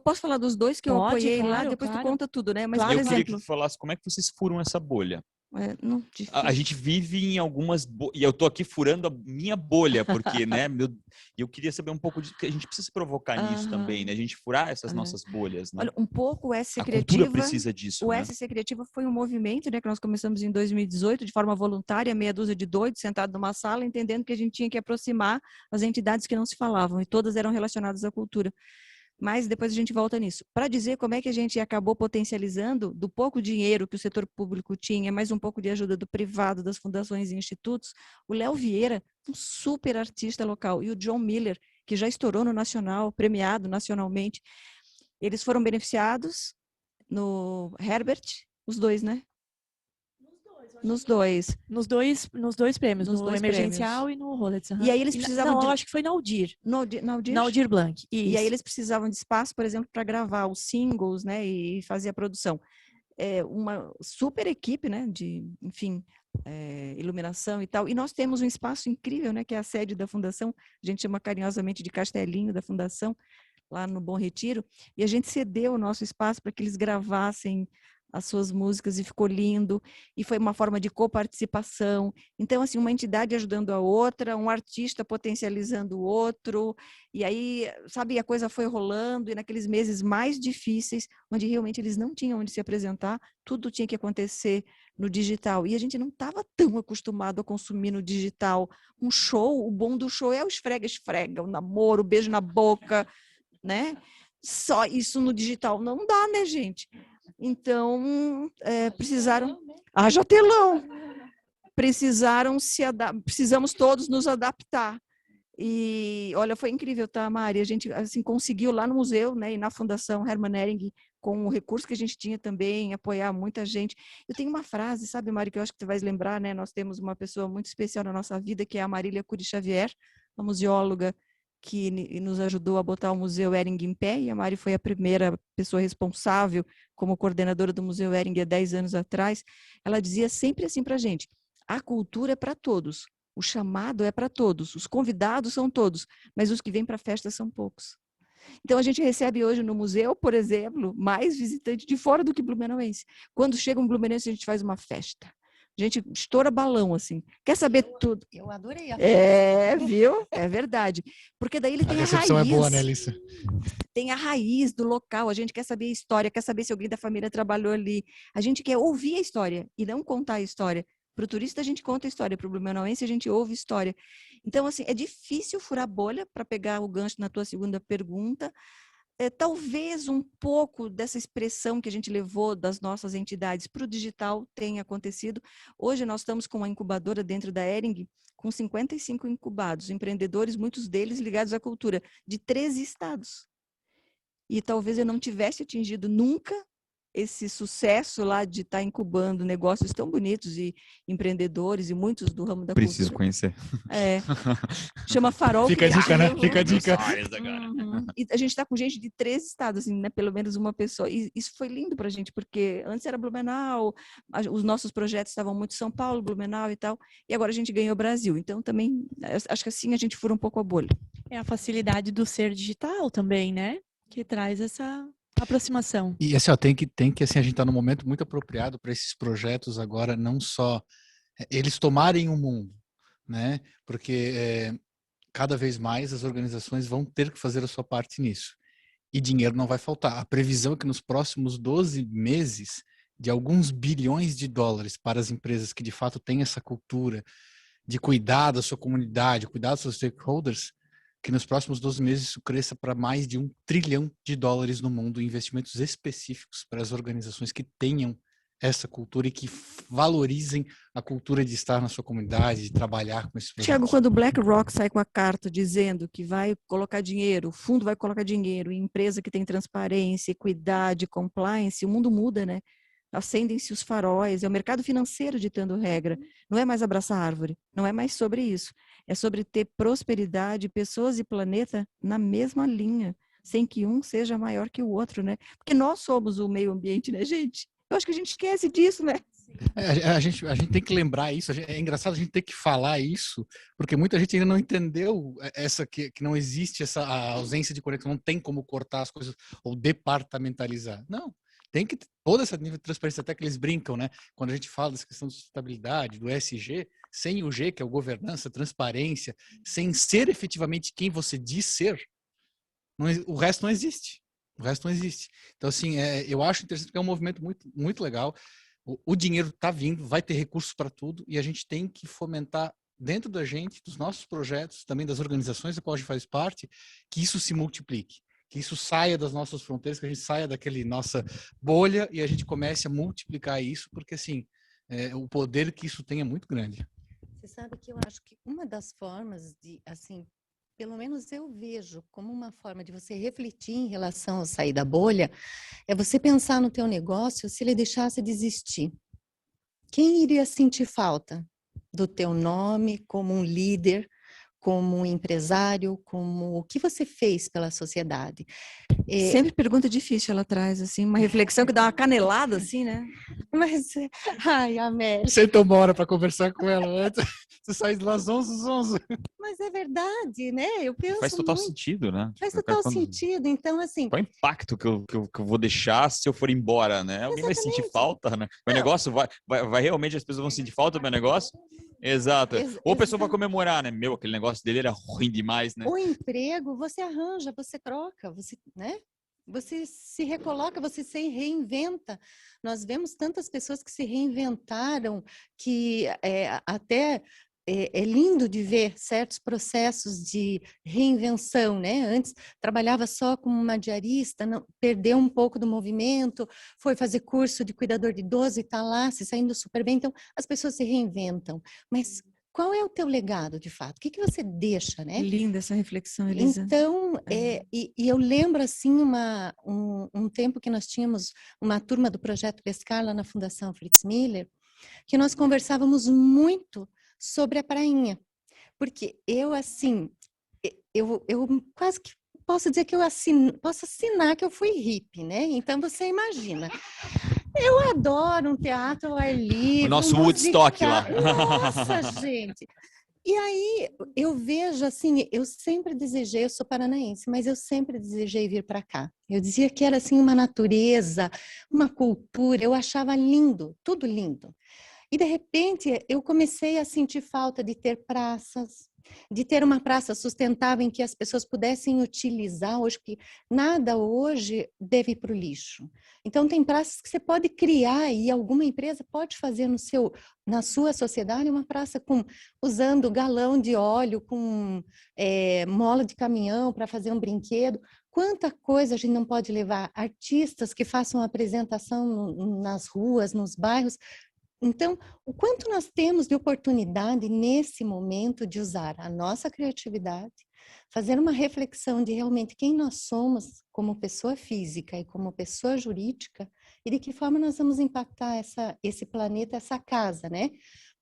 Posso falar dos dois que eu apoiei lá? Depois tu conta tudo, né? Mas, Claro, por eu queria exemplo... que tu falasse como é que vocês furam essa bolha. Não, A difícil. gente vive em algumas... E eu tô aqui furando a minha bolha, porque, né, eu queria saber um pouco de... que a gente precisa se provocar nisso também, né? A gente furar essas nossas bolhas, né? Olha, um pouco o SC A Criativa... cultura precisa disso, O né? SC Criativa foi um movimento, né, que nós começamos em 2018, de forma voluntária, meia dúzia de doidos sentados numa sala, entendendo que a gente tinha que aproximar as entidades que não se falavam, e todas eram relacionadas à cultura. Mas depois a gente volta nisso. Para dizer como é que a gente acabou potencializando do pouco dinheiro que o setor público tinha, mais um pouco de ajuda do privado, das fundações e institutos, o Léo Vieira, um super artista local, e o John Miller, que já estourou no nacional, premiado nacionalmente, eles foram beneficiados no Herbert, os dois, né? Nos dois. Nos dois prêmios, Nos no dois Emergencial prêmios. e no Rolex. E aí eles precisavam Não, de... eu acho que foi na Aldir. No Aldir? Na Aldir Blanc, E aí isso. eles precisavam de espaço, por exemplo, para gravar os singles, né, e fazer a produção. Uma super equipe, né, de, enfim, iluminação e tal. E nós temos um espaço incrível, né, que é a sede da Fundação. A gente chama carinhosamente de Castelinho da Fundação, lá no Bom Retiro. E a gente cedeu o nosso espaço para que eles gravassem as suas músicas e ficou lindo, e foi uma forma de coparticipação. Então, assim, uma entidade ajudando a outra, um artista potencializando o outro, e aí, sabe, a coisa foi rolando, e naqueles meses mais difíceis, onde realmente eles não tinham onde se apresentar, tudo tinha que acontecer no digital, e a gente não estava tão acostumado a consumir no digital. Um show, o bom do show é o esfrega-esfrega, o namoro, o beijo na boca, né? Só isso no digital não dá, né, gente? Então, precisaram... Haja telão! Precisamos todos nos adaptar. E, olha, foi incrível, tá, Mari? A gente, assim, conseguiu lá no museu, né, e na Fundação Hermann Ehring, com o recurso que a gente tinha também, apoiar muita gente. Eu tenho uma frase, sabe, Mari, que eu acho que você vai lembrar, né? Nós temos uma pessoa muito especial na nossa vida, que é a Marília Cury Xavier, uma museóloga que nos ajudou a botar o Museu Ehring em pé, e a Mari foi a primeira pessoa responsável como coordenadora do Museu Ehring há 10 anos atrás. Ela dizia sempre assim para a gente: a cultura é para todos, o chamado é para todos, os convidados são todos, mas os que vêm para a festa são poucos. Então, a gente recebe hoje no museu, por exemplo, mais visitantes de fora do que blumenauense. Quando chega um blumenense, a gente faz uma festa. A gente estoura balão, assim. Quer saber tudo? Eu adorei a festa. Viu? É verdade. Porque daí ele tem a recepção raiz. é boa, né, Alissa? Tem a raiz do local. A gente quer saber a história, quer saber se alguém da família trabalhou ali. A gente quer ouvir a história e não contar a história. Para o turista, a gente conta a história. Para o blumenauense, a gente ouve história. Então, assim, é difícil furar bolha, para pegar o gancho na tua segunda pergunta. Talvez um pouco dessa expressão que a gente levou das nossas entidades para o digital tenha acontecido. Hoje nós estamos com uma incubadora dentro da Ehring, com 55 incubados, empreendedores, muitos deles ligados à cultura, de 13 estados. E talvez eu não tivesse atingido nunca esse sucesso lá de estar incubando negócios tão bonitos e empreendedores e muitos do ramo da Preciso cultura. conhecer. Chama Farol Fica a dica, Criativo. né? Fica a dica. E a gente está com gente de 3 estados, assim, né? Pelo menos uma pessoa. E isso foi lindo para a gente, porque antes era Blumenau, os nossos projetos estavam muito São Paulo, Blumenau e tal, e agora a gente ganhou o Brasil. Então, também, acho que assim a gente fura um pouco a bolha. É a facilidade do ser digital também, né? Que traz essa aproximação. E assim, ó, tem que assim, a gente está num momento muito apropriado para esses projetos agora, não só eles tomarem o mundo, né? Porque cada vez mais as organizações vão ter que fazer a sua parte nisso. E dinheiro não vai faltar. A previsão é que nos próximos 12 meses, de alguns bilhões de dólares para as empresas que de fato têm essa cultura de cuidar da sua comunidade, cuidar dos seus stakeholders, que nos próximos 12 meses isso cresça para mais de $1 trilhão no mundo em investimentos específicos para as organizações que tenham essa cultura e que valorizem a cultura de estar na sua comunidade, de trabalhar com esses projetos. Tiago, quando o BlackRock sai com a carta dizendo que vai colocar dinheiro, o fundo vai colocar dinheiro em empresa que tem transparência, equidade, compliance, o mundo muda, né? Acendem-se os faróis, é o mercado financeiro ditando regra. Não é mais abraçar árvore, não é mais sobre isso. É sobre ter prosperidade, pessoas e planeta na mesma linha, sem que um seja maior que o outro, né? Porque nós somos o meio ambiente, né, gente? Eu acho que a gente esquece disso, né? A gente tem que lembrar isso. É engraçado a gente ter que falar isso, porque muita gente ainda não entendeu que não existe a ausência de conexão, não tem como cortar as coisas ou departamentalizar. Não. tem que ter toda essa nível de transparência, até que eles brincam, né? Quando a gente fala dessa questão de sustentabilidade, do ESG, sem o G, que é o governança, transparência, sem ser efetivamente quem você diz ser, o resto não existe. O resto não existe. Então, assim, eu acho interessante porque é um movimento muito, muito legal. O dinheiro está vindo, vai ter recursos para tudo, e a gente tem que fomentar dentro da gente, dos nossos projetos, também das organizações da qual a gente faz parte, que isso se multiplique, que isso saia das nossas fronteiras, que a gente saia daquele nossa bolha e a gente comece a multiplicar isso, porque, assim, o poder que isso tem é muito grande. Você sabe que eu acho que uma das formas de, assim, pelo menos eu vejo como uma forma de você refletir em relação a sair da bolha, é você pensar no teu negócio se ele deixasse de existir. Quem iria sentir falta do teu nome como um líder, como um empresário, como o que você fez pela sociedade? Sempre pergunta difícil ela traz, assim, uma reflexão que dá uma canelada, assim, né? Mas, ai, Amélia. Senta uma hora para conversar com ela antes. Você sai de lá às 11. Mas é verdade, né? Eu penso Faz total muito. sentido, né? Faz total sentido. Então, assim... Qual é o impacto que eu vou deixar se eu for embora, né? Alguém vai sentir falta, né? Meu negócio vai realmente, as pessoas vão sentir falta do meu negócio? Exato. Ou a pessoa vai comemorar, né? Meu, aquele negócio dele era ruim demais, né? O emprego, você arranja, você troca, você, né? Você se recoloca, você se reinventa. Nós vemos tantas pessoas que se reinventaram, que até é lindo de ver certos processos de reinvenção, né? Antes trabalhava só como uma diarista, perdeu um pouco do movimento, foi fazer curso de cuidador de idoso e está lá, se saindo super bem. Então, as pessoas se reinventam. Mas qual é o teu legado, de fato? O que você deixa, né? Linda essa reflexão, Elisa. Então, e eu lembro, assim, um tempo que nós tínhamos uma turma do Projeto Pescar lá na Fundação Fritz Miller, que nós conversávamos muito sobre a prainha. Porque eu, assim, eu quase que posso dizer que posso assinar que eu fui hippie, né? Então, você imagina... Eu adoro um teatro ao ar livre. O nosso Woodstock lá. Nossa, gente! E aí, eu vejo assim, eu sempre desejei, eu sou paranaense, mas eu sempre desejei vir para cá. Eu dizia que era assim uma natureza, uma cultura, eu achava lindo, tudo lindo. E de repente, eu comecei a sentir falta de ter praças, de ter uma praça sustentável em que as pessoas pudessem utilizar, hoje que nada hoje deve ir para o lixo. Então tem praças que você pode criar e alguma empresa pode fazer na sua sociedade uma praça usando galão de óleo, com mola de caminhão para fazer um brinquedo. Quanta coisa a gente não pode levar, artistas que façam apresentação nas ruas, nos bairros. Então, o quanto nós temos de oportunidade nesse momento de usar a nossa criatividade, fazer uma reflexão de realmente quem nós somos como pessoa física e como pessoa jurídica e de que forma nós vamos impactar esse planeta, essa casa, né?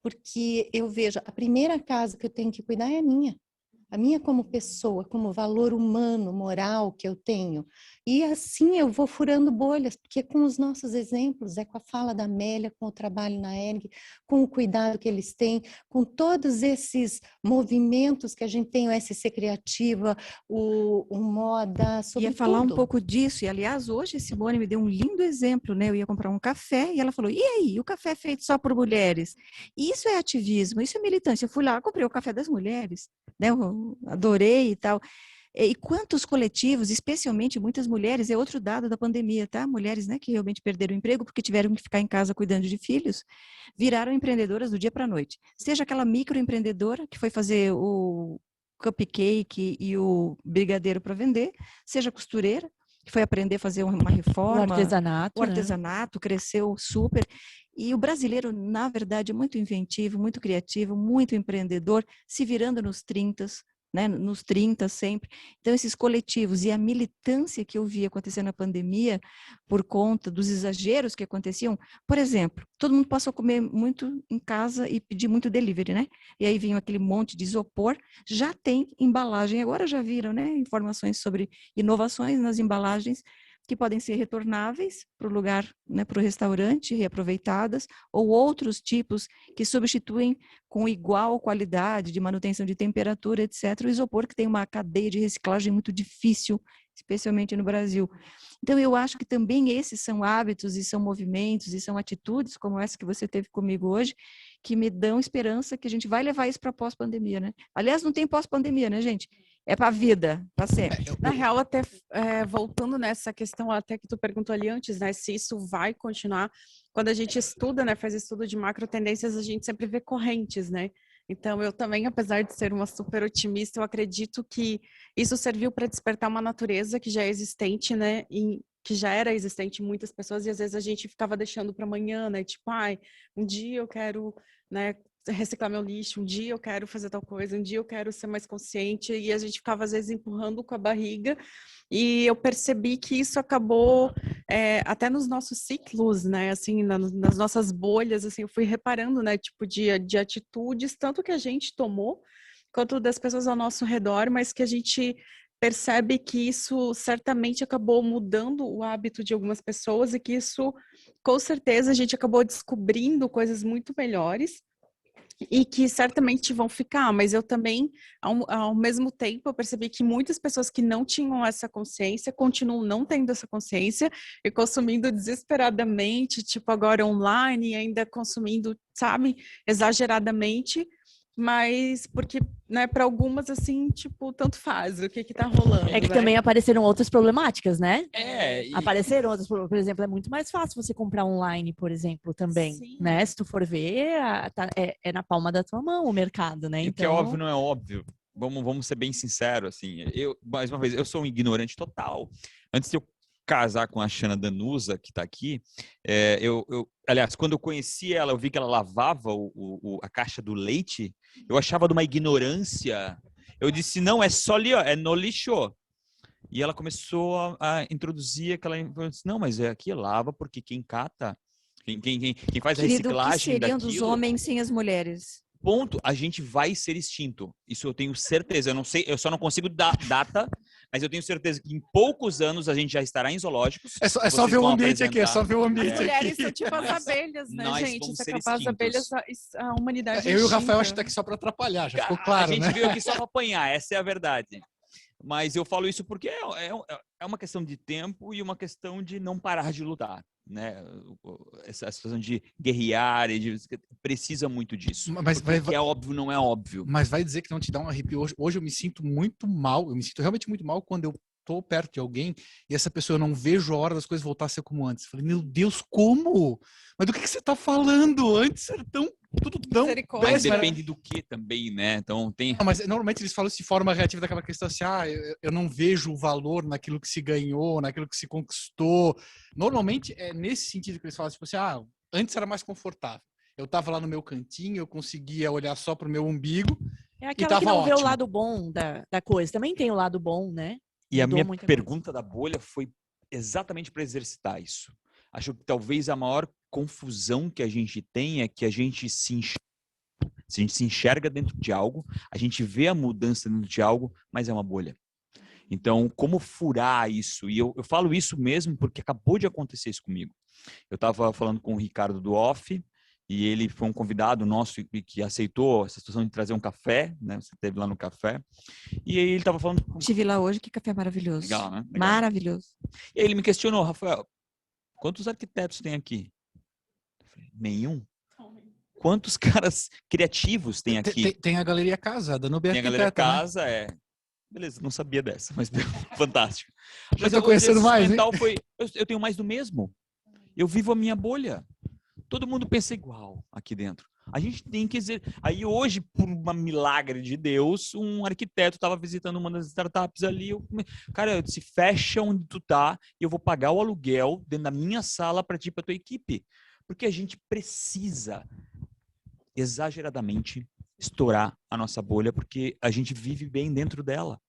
Porque eu vejo, a primeira casa que eu tenho que cuidar é a minha como pessoa, como valor humano, moral que eu tenho. E assim eu vou furando bolhas, porque com os nossos exemplos, com a fala da Amélia, com o trabalho na ERG, com o cuidado que eles têm, com todos esses movimentos que a gente tem, o SC Criativa, o Moda, sobre ia falar tudo. um pouco disso, e aliás, hoje a Simone me deu um lindo exemplo, né? Eu ia comprar um café e ela falou, e aí, o café é feito só por mulheres? Isso é ativismo, isso é militância. Eu fui lá, comprei o café das mulheres, né? Eu adorei e tal. E quantos coletivos, especialmente muitas mulheres, é outro dado da pandemia, tá? Mulheres, né, que realmente perderam o emprego porque tiveram que ficar em casa cuidando de filhos, viraram empreendedoras do dia para a noite. Seja aquela microempreendedora que foi fazer o cupcake e o brigadeiro para vender, seja costureira, que foi aprender a fazer uma reforma. O artesanato, cresceu super. E o brasileiro, na verdade, é muito inventivo, muito criativo, muito empreendedor, se virando nos 30, né, nos 30 sempre. Então, esses coletivos e a militância que eu vi acontecer na pandemia, por conta dos exageros que aconteciam, por exemplo, todo mundo passou a comer muito em casa e pedir muito delivery, né? E aí vinha aquele monte de isopor, já tem embalagem, agora já viram, né, informações sobre inovações nas embalagens que podem ser retornáveis para o lugar, né, para o restaurante, reaproveitadas, ou outros tipos que substituem com igual qualidade de manutenção de temperatura, etc., o isopor, que tem uma cadeia de reciclagem muito difícil, especialmente no Brasil. Então, eu acho que também esses são hábitos e são movimentos e são atitudes, como essa que você teve comigo hoje, que me dão esperança que a gente vai levar isso para pós-pandemia, né? Aliás, não tem pós-pandemia, né, gente? É para a vida, para sempre. Na real, até voltando nessa questão até que tu perguntou ali antes, né, se isso vai continuar, quando a gente estuda, né, faz estudo de macro tendências, a gente sempre vê correntes, né? Então, eu também, apesar de ser uma super otimista, eu acredito que isso serviu para despertar uma natureza que já é existente, né, que já era existente em muitas pessoas, e às vezes a gente ficava deixando para amanhã, né, tipo, ai, um dia eu quero, né, reciclar meu lixo, um dia eu quero fazer tal coisa, um dia eu quero ser mais consciente, e a gente ficava às vezes empurrando com a barriga, e eu percebi que isso acabou até nos nossos ciclos, né, assim, nas nossas bolhas, assim, eu fui reparando, né, tipo de atitudes, tanto que a gente tomou, quanto das pessoas ao nosso redor, mas que a gente percebe que isso certamente acabou mudando o hábito de algumas pessoas e que isso, com certeza, a gente acabou descobrindo coisas muito melhores e que certamente vão ficar, mas eu também, ao mesmo tempo, eu percebi que muitas pessoas que não tinham essa consciência continuam não tendo essa consciência e consumindo desesperadamente, tipo agora online, e ainda consumindo, sabe, exageradamente, mas porque, né, para algumas, assim, tipo, tanto faz o que tá rolando. É que né? também apareceram outras problemáticas, né? E Apareceram outras, por exemplo, é muito mais fácil você comprar online, por exemplo, também, Sim. né? Se tu for ver, é na palma da tua mão o mercado, né? o que é óbvio não é óbvio. Vamos ser bem sinceros, assim. Eu, mais uma vez, eu sou um ignorante total. Antes de eu casar com a Xana Danusa, que está aqui, aliás, quando eu conheci ela, eu vi que ela lavava a caixa do leite, eu achava de uma ignorância. Eu disse, não, é só ali, ó, é no lixo. E ela começou a introduzir aquela... Eu disse, não, mas aqui lava, porque quem cata, quem faz a Querido, o que reciclagem seriam dos daquilo... homens sem as mulheres? Ponto, a gente vai ser extinto. Isso eu tenho certeza. Eu não sei, eu só não consigo dar data, mas eu tenho certeza que em poucos anos a gente já estará em zoológicos. É só Vocês ver o vão ambiente aqui, é só apresentar. ver o As ambiente aqui. mulheres são tipo as Mas abelhas, né, nós gente? vamos Se ser acabar as abelhas, a humanidade Eu e o Rafael extinta. acho que tá aqui só para atrapalhar, já ficou A claro, gente né? veio aqui só para apanhar, essa é a verdade. Mas eu falo isso porque é uma questão de tempo e uma questão de não parar de lutar, né? Essa situação de guerrear, precisa muito disso. Mas Porque o que é óbvio não é óbvio. Mas vai dizer que não te dá um arrepio hoje. Hoje eu me sinto muito mal, eu me sinto realmente muito mal quando eu tô perto de alguém e essa pessoa, eu não vejo a hora das coisas voltar a ser como antes. Eu falei, meu Deus, como? Mas do que você tá falando? Antes era tudo tão Misericórdia. Mas péssimo. depende do que também, né? Então tem... Não, mas normalmente eles falam isso de forma reativa daquela questão assim, eu não vejo o valor naquilo que se ganhou, naquilo que se conquistou. Normalmente é nesse sentido que eles falam, tipo assim, antes era mais confortável. Eu tava lá no meu cantinho, eu conseguia olhar só pro meu umbigo É e aquela tava que não vê o ótimo. lado bom da coisa. Também tem o lado bom, né? E a Mudou minha muita pergunta da bolha foi exatamente para exercitar isso. Acho que talvez a maior confusão que a gente tem é que a gente se enxerga dentro de algo, a gente vê a mudança dentro de algo, mas é uma bolha. Então, como furar isso? E eu falo isso mesmo porque acabou de acontecer isso comigo. Eu estava falando com o Ricardo do Off, e ele foi um convidado nosso que aceitou essa situação de trazer um café, né? Você esteve lá no café. E aí ele estava falando... Estive lá hoje, que café maravilhoso. Legal, né? Legal. Maravilhoso. E aí ele me questionou, Rafael, quantos arquitetos tem aqui? Eu falei, nenhum. Quantos caras criativos tem aqui? Tem a Galeria Casa, a Danube é Tem a Galeria arquiteta, né? Casa, Beleza, não sabia dessa, mas fantástico. Já tô conhecendo mais, hein? Eu tenho mais do mesmo. Eu vivo a minha bolha. Todo mundo pensa igual aqui dentro. A gente tem que dizer... Aí hoje, por um milagre de Deus, um arquiteto estava visitando uma das startups ali. Cara, eu disse, fecha onde tu tá e eu vou pagar o aluguel dentro da minha sala para ti e para tua equipe. Porque a gente precisa exageradamente estourar a nossa bolha, porque a gente vive bem dentro dela.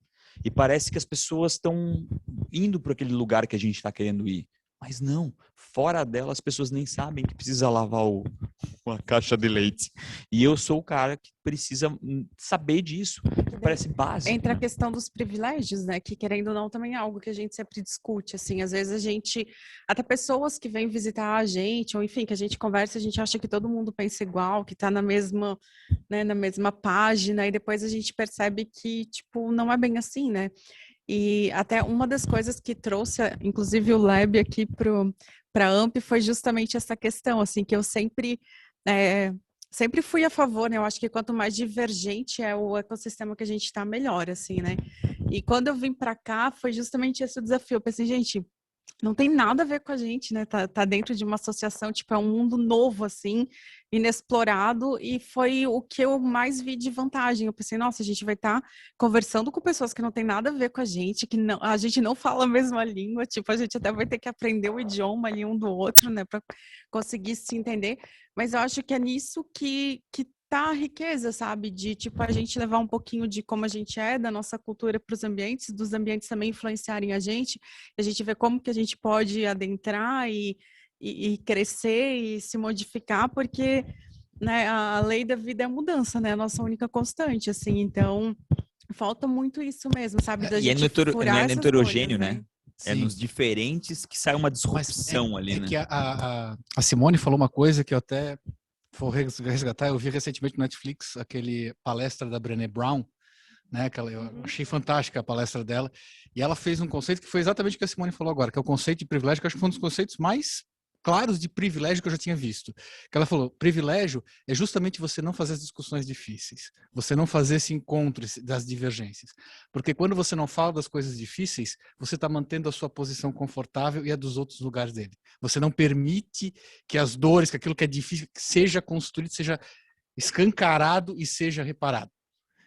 E parece que as pessoas estão indo para aquele lugar que a gente está querendo ir. Mas não, fora dela as pessoas nem sabem que precisa lavar uma caixa de leite. E eu sou o cara que precisa saber disso. Parece básico. Entra a né? questão dos privilégios, né? Que querendo ou não também é algo que a gente sempre discute, assim. Às vezes a gente, até pessoas que vêm visitar a gente, ou enfim, que a gente conversa, a gente acha que todo mundo pensa igual, que tá na mesma, né, na mesma página, e depois a gente percebe que, tipo, não é bem assim, né? E até uma das coisas que trouxe, inclusive o Lab aqui para a AMP foi justamente essa questão, assim, que eu sempre fui a favor, né? Eu acho que quanto mais divergente é o ecossistema que a gente está, melhor, assim, né? E quando eu vim para cá, foi justamente esse o desafio. Eu pensei, gente, não tem nada a ver com a gente, né? Tá dentro de uma associação, tipo, é um mundo novo, assim, inexplorado, e foi o que eu mais vi de vantagem. Eu pensei, nossa, a gente vai estar conversando com pessoas que não tem nada a ver com a gente, que não, a gente não fala a mesma língua, tipo, a gente até vai ter que aprender o idioma ali um do outro, né, para conseguir se entender. Mas eu acho que é nisso que tá a riqueza, sabe? De, tipo, a gente levar um pouquinho de como a gente é, da nossa cultura para os ambientes, dos ambientes também influenciarem a gente vê como que a gente pode adentrar e crescer e se modificar, porque, né, a lei da vida é a mudança, né? A nossa única constante, assim. Então, falta muito isso mesmo, sabe? Da E gente furar não é essas heterogêneo, bolhas, né? É Sim. nos diferentes que sai uma Mas disrupção ali, né? que a Simone falou uma coisa que eu até vou resgatar. Eu vi recentemente no Netflix aquele palestra da Brené Brown, né? Eu achei fantástica a palestra dela. E ela fez um conceito que foi exatamente o que a Simone falou agora, que é o conceito de privilégio, que eu acho que foi um dos conceitos mais claros de privilégio que eu já tinha visto. Que ela falou, privilégio é justamente você não fazer as discussões difíceis, você não fazer esse encontro das divergências. Porque quando você não fala das coisas difíceis, você está mantendo a sua posição confortável e a dos outros lugares dele. Você não permite que as dores, que aquilo que é difícil, seja construído, seja escancarado e seja reparado.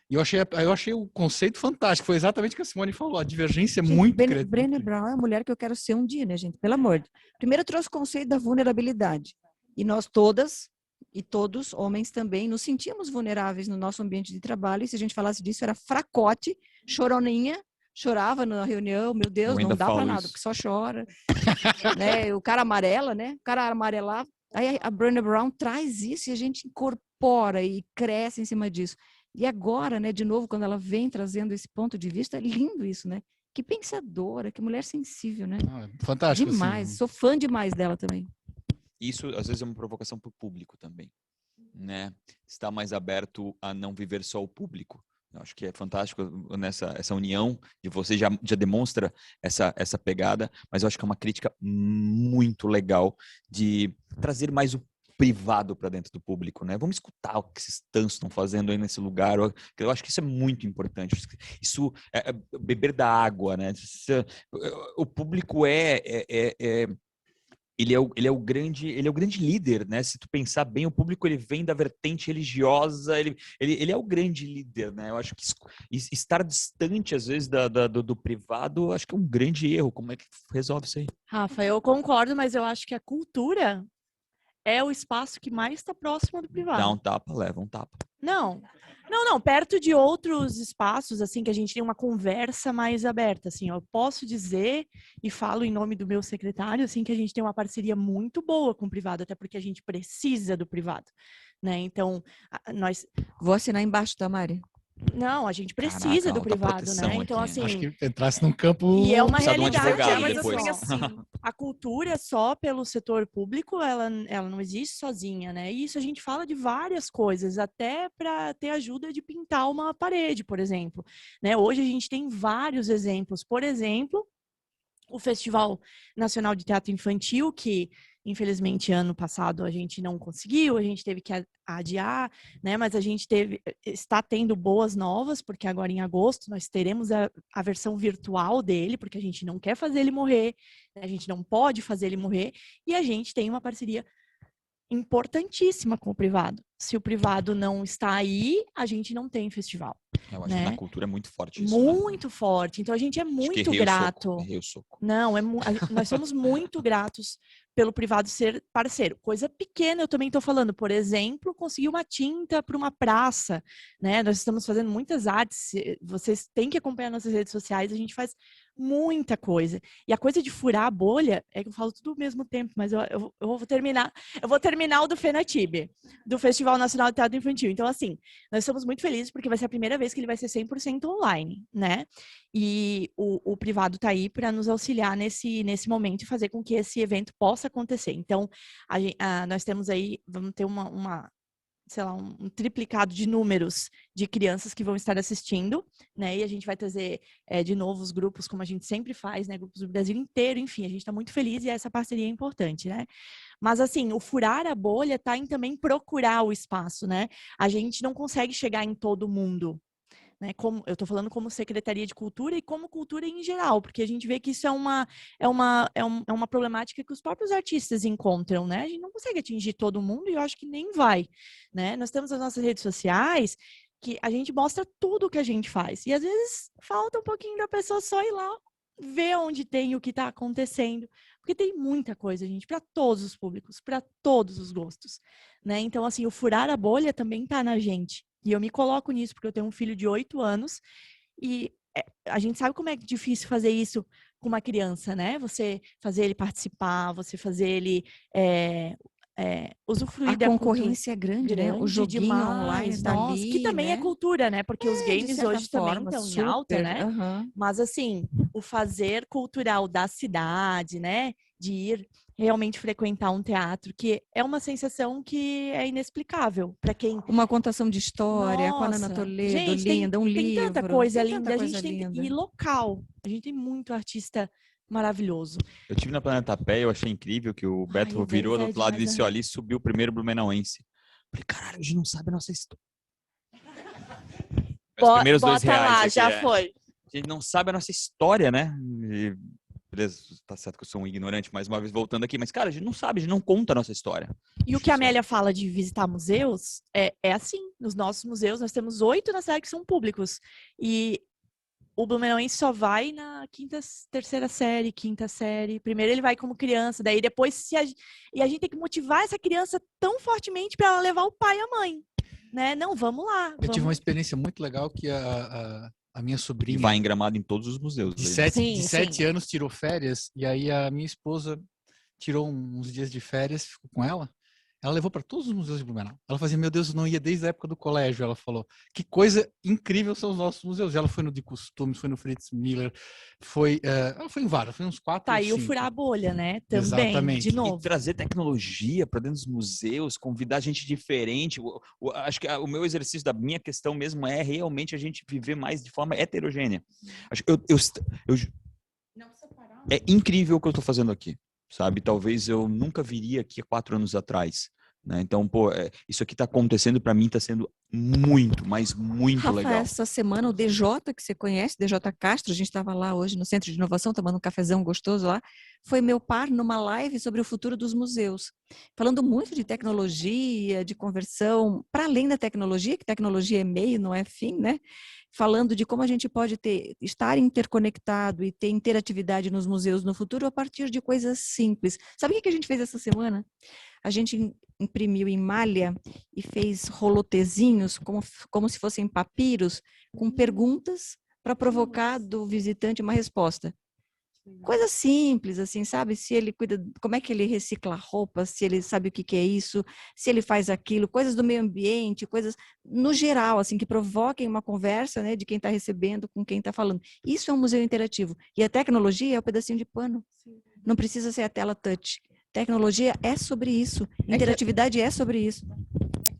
E eu achei o conceito fantástico. Foi exatamente o que a Simone falou. A divergência é Gente, né? muito Brené Brown é a mulher que eu quero ser um dia, né, gente? Pelo amor. Primeiro trouxe o conceito da vulnerabilidade. E nós todas, e todos, homens também, nos sentíamos vulneráveis no nosso ambiente de trabalho. E se a gente falasse disso, era fracote, choroninha, chorava na reunião, meu Deus, Eu ainda não dá para falo nada, isso. porque só chora. Né? O cara amarela, né? O cara amarelava. Aí a Brené Brown traz isso e a gente incorpora e cresce em cima disso. E agora, né, de novo, quando ela vem trazendo esse ponto de vista, é lindo isso, né? Que pensadora, que mulher sensível, né? fantástico. Demais, Assim. sou fã demais dela também. Isso, às vezes, é uma provocação para o público também, né? Estar mais aberto a não viver só o público. Eu acho que é fantástico essa união de você já demonstra essa pegada, mas eu acho que é uma crítica muito legal de trazer mais o privado para dentro do público, né? Vamos escutar o que esses tantos estão fazendo aí nesse lugar. Eu acho que isso é muito importante. Isso é beber da água, né? O público ele é o grande líder, né? Se tu pensar bem, o público ele vem da vertente religiosa, ele é o grande líder, né? Eu acho que estar distante às vezes do privado, eu acho que é um grande erro. Como é que resolve isso aí? Rafa, eu concordo, mas eu acho que a cultura é o espaço que mais está próximo do privado. Dá um tapa, leva um tapa. Não, perto de outros espaços, assim, que a gente tem uma conversa mais aberta, assim, eu posso dizer, e falo em nome do meu secretário, assim, que a gente tem uma parceria muito boa com o privado, até porque a gente precisa do privado, né, então, nós... Vou assinar embaixo, tá, Mari? Não, a gente precisa do privado, né? Então, aqui, assim... Acho que entrasse num campo... E é uma Precisa de um realidade, advogado mas depois. assim, a cultura só pelo setor público, ela não existe sozinha, né? E isso a gente fala de várias coisas, até para ter ajuda de pintar uma parede, por exemplo. Né? Hoje a gente tem vários exemplos. Por exemplo, o Festival Nacional de Teatro Infantil, que infelizmente ano passado a gente não conseguiu, a gente teve que adiar, né? Mas a gente está tendo boas novas, porque agora em agosto nós teremos a versão virtual dele, porque a gente não quer fazer ele morrer, né? A gente não pode fazer ele morrer, e a gente tem uma parceria importantíssima com o privado. Se o privado não está aí, a gente não tem festival. Eu acho que na cultura é muito forte isso, muito forte. Então a gente é muito grato. Errei o soco. Não, nós somos muito gratos pelo privado ser parceiro. Coisa pequena, eu também estou falando. Por exemplo, conseguir uma tinta para uma praça, né? Nós estamos fazendo muitas artes. Vocês têm que acompanhar nossas redes sociais. A gente faz muita coisa. E a coisa de furar a bolha, é que eu falo tudo ao mesmo tempo, mas eu vou terminar o do FENATIB, do Festival Nacional de Teatro Infantil. Então, assim, nós estamos muito felizes porque vai ser a primeira vez que ele vai ser 100% online, né? E o privado está aí para nos auxiliar nesse momento e fazer com que esse evento possa acontecer. Então, nós temos aí, vamos ter sei lá, um triplicado de números de crianças que vão estar assistindo, né? E a gente vai trazer de novo os grupos, como a gente sempre faz, né? Grupos do Brasil inteiro, enfim, a gente está muito feliz e essa parceria é importante, né? Mas, assim, o furar a bolha está em também procurar o espaço, né? A gente não consegue chegar em todo mundo, né? Eu estou falando como Secretaria de Cultura e como cultura em geral, porque a gente vê que isso é uma problemática que os próprios artistas encontram, né? A gente não consegue atingir todo mundo e eu acho que nem vai, né? Nós temos as nossas redes sociais que a gente mostra tudo o que a gente faz e às vezes falta um pouquinho da pessoa só ir lá ver onde tem o que está acontecendo, porque tem muita coisa, gente, para todos os públicos, para todos os gostos, né? Então, assim, o furar a bolha também está na gente. E eu me coloco nisso, porque eu tenho um filho de 8 anos e a gente sabe como é difícil fazer isso com uma criança, né? Você fazer ele participar, você fazer ele usufruir A da concorrência é grande, né? O joguinho demais, online está nossa, ali, que também é né? cultura, né? Porque os De games certa hoje também forma, estão em alta, super. né? Aham. Mas, assim, o fazer cultural da cidade, né? De ir realmente frequentar um teatro, que é uma sensação que é inexplicável para quem... Uma contação de história com a Nana Nossa, Toledo, gente, linda, um tem livro. tanta coisa Tem linda. tanta A coisa gente tem linda. e local. A gente tem muito artista maravilhoso. Eu tive na Planeta Pé, eu achei incrível que o Beto o virou do Denis outro lado e demais, disse, olha, ali subiu o primeiro Blumenauense. Falei, caralho, a gente não sabe a nossa história. Os primeiros Bota R$2 lá, aqui, já foi. A gente não sabe a nossa história, né? E, beleza, tá certo que eu sou um ignorante, mais uma vez voltando aqui, mas, cara, a gente não sabe, a gente não conta a nossa história. E o que a Amélia fala de visitar museus é assim. Nos nossos museus, nós temos 8 na cidade que são públicos. E o Blumenauense só vai na terceira série, quinta série. Primeiro ele vai como criança, daí depois e a gente tem que motivar essa criança tão fortemente para ela levar o pai e a mãe, né? Não, vamos lá. Eu tive uma experiência muito legal que a minha E sobrinha vai em Gramado em todos os museus. de aí, né? 7 anos tirou férias e aí a minha esposa tirou uns dias de férias, ficou com ela. Ela levou para todos os museus de Blumenau. Ela fazia, meu Deus, eu não ia desde a época do colégio. Ela falou, que coisa incrível são os nossos museus. Ela foi no de costumes, foi no Fritz Miller, ela foi em vários, foi uns 4 Tá ou aí o 5. furar a bolha, né? Também, Exatamente. de E novo. trazer tecnologia para dentro dos museus, convidar gente diferente. Acho que o meu exercício da minha questão mesmo é realmente a gente viver mais de forma heterogênea. Acho que é incrível o que eu estou fazendo aqui, sabe? Talvez eu nunca viria aqui há 4 anos atrás. Né? Então, isso aqui está acontecendo para mim, está sendo muito, mas muito Rafa, legal. essa semana o DJ, que você conhece, DJ Castro, a gente estava lá hoje no Centro de Inovação, tomando um cafezão gostoso lá, foi meu par numa live sobre o futuro dos museus, falando muito de tecnologia, de conversão, para além da tecnologia, que tecnologia é meio, não é fim, né? Falando de como a gente pode estar interconectado e ter interatividade nos museus no futuro a partir de coisas simples. Sabe o que a gente fez essa semana? A gente imprimiu em malha e fez rolotezinhos, como se fossem papiros, com perguntas para provocar do visitante uma resposta. Coisa simples, assim, sabe? Se ele cuida, como é que ele recicla roupa, se ele sabe o que é isso, se ele faz aquilo, coisas do meio ambiente, coisas no geral, assim, que provoquem uma conversa, né, de quem está recebendo com quem está falando. Isso é um museu interativo. E a tecnologia é o pedacinho de pano. Não precisa ser a tela touch. Tecnologia é sobre isso. Interatividade é sobre isso.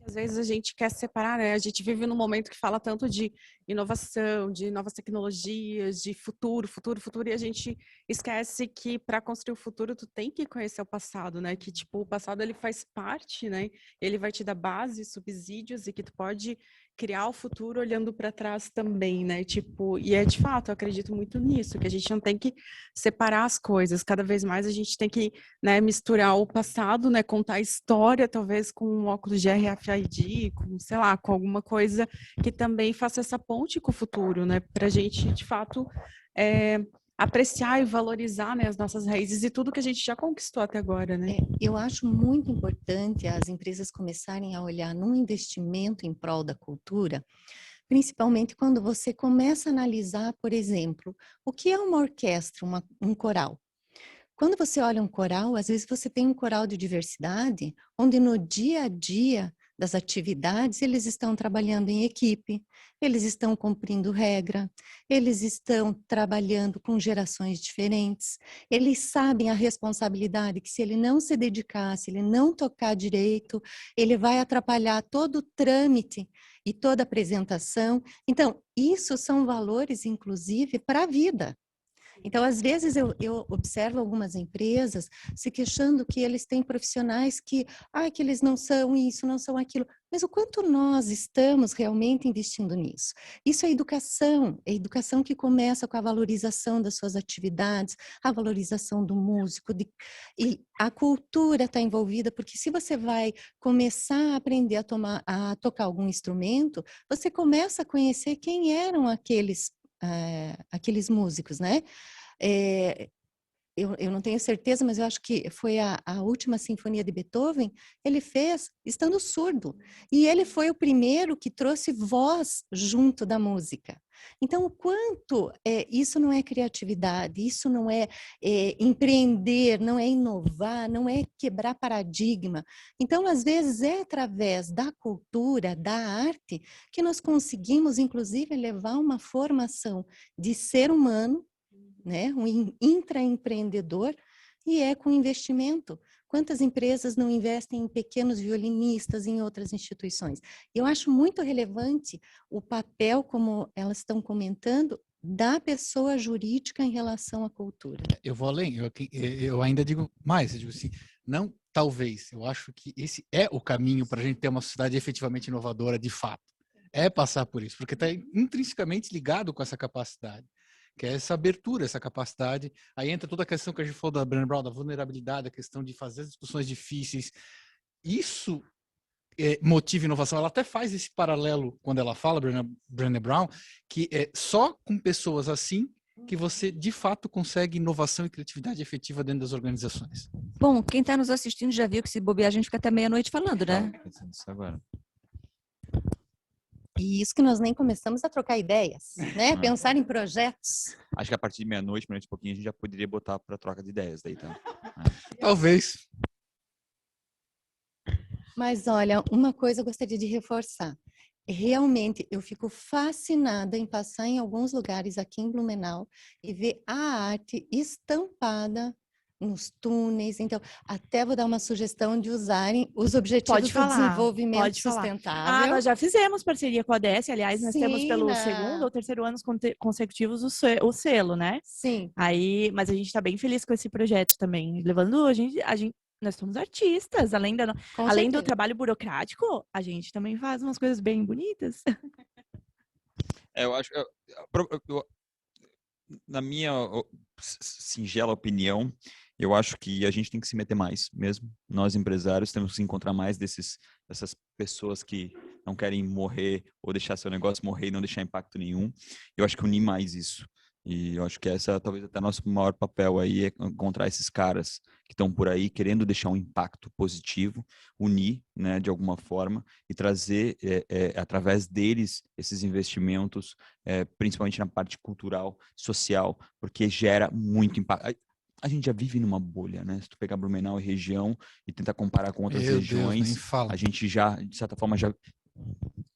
Às vezes a gente quer separar, né? A gente vive num momento que fala tanto de inovação, de novas tecnologias, de futuro, e a gente esquece que para construir o futuro tu tem que conhecer o passado, né? Que tipo, o passado ele faz parte, né? Ele vai te dar base, subsídios e que tu pode criar o futuro olhando para trás também, né? Tipo, e é de fato, eu acredito muito nisso, que a gente não tem que separar as coisas. Cada vez mais a gente tem que, né, misturar o passado, né, contar a história, talvez com um óculos de RFID, com, sei lá, com alguma coisa que também faça essa ponte com o futuro, né? Para a gente, de fato, apreciar e valorizar, né, as nossas raízes e tudo que a gente já conquistou até agora, né? Eu acho muito importante as empresas começarem a olhar num investimento em prol da cultura, principalmente quando você começa a analisar, por exemplo, o que é uma orquestra, um coral. Quando você olha um coral, às vezes você tem um coral de diversidade, onde no dia a dia das atividades eles estão trabalhando em equipe, eles estão cumprindo regra, eles estão trabalhando com gerações diferentes, eles sabem a responsabilidade que se ele não se dedicar, se ele não tocar direito, ele vai atrapalhar todo o trâmite e toda a apresentação. Então, isso são valores, inclusive, para a vida. Então, às vezes, eu observo algumas empresas se queixando que eles têm profissionais que eles não são isso, não são aquilo. Mas o quanto nós estamos realmente investindo nisso? Isso é educação que começa com a valorização das suas atividades, a valorização do músico, e a cultura está envolvida, porque se você vai começar a aprender a tocar algum instrumento, você começa a conhecer quem eram aqueles músicos, né? Eu não tenho certeza, mas eu acho que foi a última sinfonia de Beethoven, ele fez estando surdo. E ele foi o primeiro que trouxe voz junto da música. Então, o quanto isso não é criatividade, isso não é empreender, não é inovar, não é quebrar paradigma. Então, às vezes, é através da cultura, da arte, que nós conseguimos, inclusive, levar uma formação de ser humano, né? Um intraempreendedor, e com investimento. Quantas empresas não investem em pequenos violinistas em outras instituições? Eu acho muito relevante o papel, como elas estão comentando, da pessoa jurídica em relação à cultura. Eu vou além, eu ainda digo mais, eu digo assim, não talvez, eu acho que esse é o caminho para a gente ter uma sociedade efetivamente inovadora de fato. É passar por isso, porque está intrinsecamente ligado com essa capacidade, que é essa abertura, essa capacidade. Aí entra toda a questão que a gente falou da Brené Brown, da vulnerabilidade, a questão de fazer as discussões difíceis. Isso motiva inovação. Ela até faz esse paralelo quando ela fala, Brené Brown, que é só com pessoas assim que você, de fato, consegue inovação e criatividade efetiva dentro das organizações. Bom, quem está nos assistindo já viu que se bobear a gente fica até meia-noite falando, né? Pensando nisso agora. E isso que nós nem começamos a trocar ideias, né? Pensar em projetos. Acho que a partir de meia-noite, meia-noite e pouquinho, a gente já poderia botar para troca de ideias daí, tá? Talvez. Mas olha, uma coisa eu gostaria de reforçar. Realmente, eu fico fascinada em passar em alguns lugares aqui em Blumenau e ver a arte estampada nos túneis. Então, até vou dar uma sugestão de usarem os Objetivos do Desenvolvimento Sustentável. Nós já fizemos parceria com a ADS, aliás, nós temos pelo segundo ou terceiro ano consecutivos o selo, né? Sim. Aí, mas a gente está bem feliz com esse projeto também, levando nós somos artistas, além do trabalho burocrático, a gente também faz umas coisas bem bonitas. Eu acho, na minha singela opinião, eu acho que a gente tem que se meter mais mesmo. Nós, empresários, temos que encontrar mais dessas pessoas que não querem morrer ou deixar seu negócio morrer e não deixar impacto nenhum. Eu acho que unir mais isso. E eu acho que essa talvez até nosso maior papel aí é encontrar esses caras que estão por aí querendo deixar um impacto positivo, unir, né, de alguma forma e trazer através deles esses investimentos, principalmente na parte cultural, social, porque gera muito impacto. A gente já vive numa bolha, né? Se tu pegar Blumenau e região e tentar comparar com outras regiões, a gente já, de certa forma, já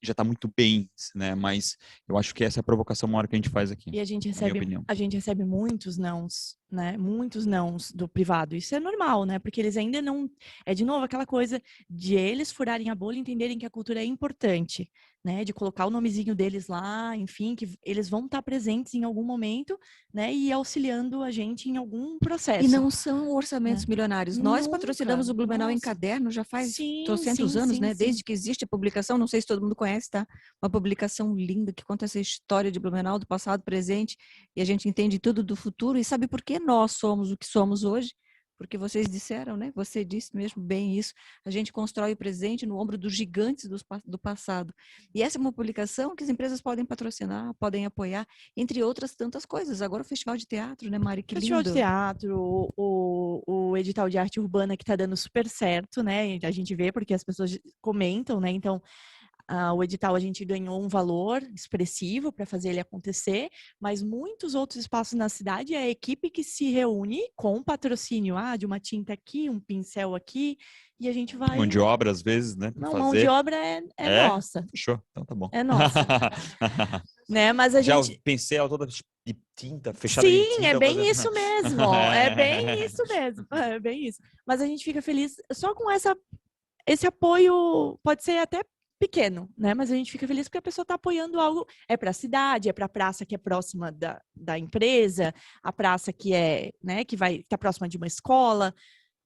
está muito bem, né? Mas eu acho que essa é a provocação maior que a gente faz aqui. E a gente recebe muitos nãos, né? Muitos nãos do privado. Isso é normal, né? Porque eles ainda não... É, de novo, aquela coisa de eles furarem a bolha e entenderem que a cultura é importante, né? De colocar o nomezinho deles lá, enfim, que eles vão estar presentes em algum momento, né? E auxiliando a gente em algum processo. E não são orçamentos milionários. Nós patrocinamos o Blumenau em Caderno já faz 300 anos, né? Desde que existe a publicação, não sei se todo mundo conhece, tá? Uma publicação linda que conta essa história de Blumenau, do passado, presente, e a gente entende tudo do futuro e sabe por que nós somos o que somos hoje. Porque vocês disseram, né? Você disse mesmo bem isso. A gente constrói o presente no ombro dos gigantes do passado. E essa é uma publicação que as empresas podem patrocinar, podem apoiar, entre outras tantas coisas. Agora o Festival de Teatro, né, Mari? Que lindo. Festival de Teatro, o edital de arte urbana que está dando super certo, né? A gente vê porque as pessoas comentam, né? Então, O edital a gente ganhou um valor expressivo para fazer ele acontecer, mas muitos outros espaços na cidade é a equipe que se reúne com patrocínio, de uma tinta aqui, um pincel aqui, e a gente vai... Mão de obra, às vezes, né? pra Não, mão de fazer. obra é nossa. Fechou, então tá bom. É nossa. Né? Mas a Já gente... o pincel toda de tinta, fechada de tinta. Sim, é bem fazer- isso mesmo. É bem isso mesmo. É bem isso. Mas a gente fica feliz só com esse apoio, pode ser até pequeno, né? Mas a gente fica feliz porque a pessoa está apoiando algo. É para a cidade, é para a praça que é próxima da empresa, a praça que é, né, que vai estar próxima de uma escola.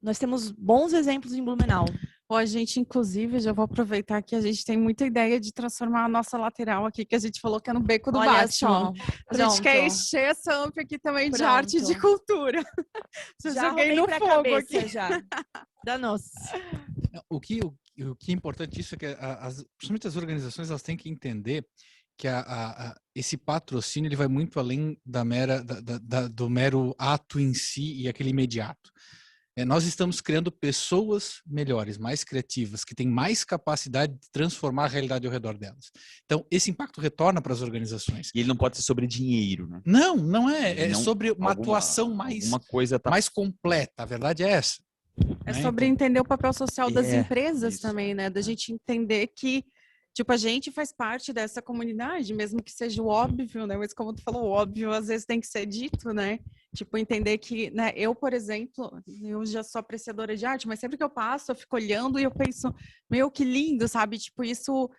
Nós temos bons exemplos em Blumenau. Ó, a gente, inclusive, já vou aproveitar que a gente tem muita ideia de transformar a nossa lateral aqui, que a gente falou que é no Beco do Olha Batman. só. A gente quer Pronto. encher essa AMP aqui também de Pronto. arte e de cultura. Já Já joguei arrumei no pra fogo cabeça aqui. já. Danos. O que é importante isso é que principalmente as organizações elas têm que entender que esse patrocínio ele vai muito além do mero ato em si e aquele imediato. Nós estamos criando pessoas melhores, mais criativas, que têm mais capacidade de transformar a realidade ao redor delas. Então, esse impacto retorna para as organizações. E ele não pode ser sobre dinheiro, né? Não é. É Não- sobre uma atuação alguma coisa tá... mais completa. A verdade é essa. É né? sobre entender o papel social das empresas isso, também, né? Da gente entender que, tipo, a gente faz parte dessa comunidade, mesmo que seja o óbvio, né? Mas como tu falou, o óbvio às vezes tem que ser dito, né? Tipo, entender que, né? Eu, por exemplo, eu já sou apreciadora de arte, mas sempre que eu passo, eu fico olhando e eu penso, meu, que lindo, sabe? Tipo, isso...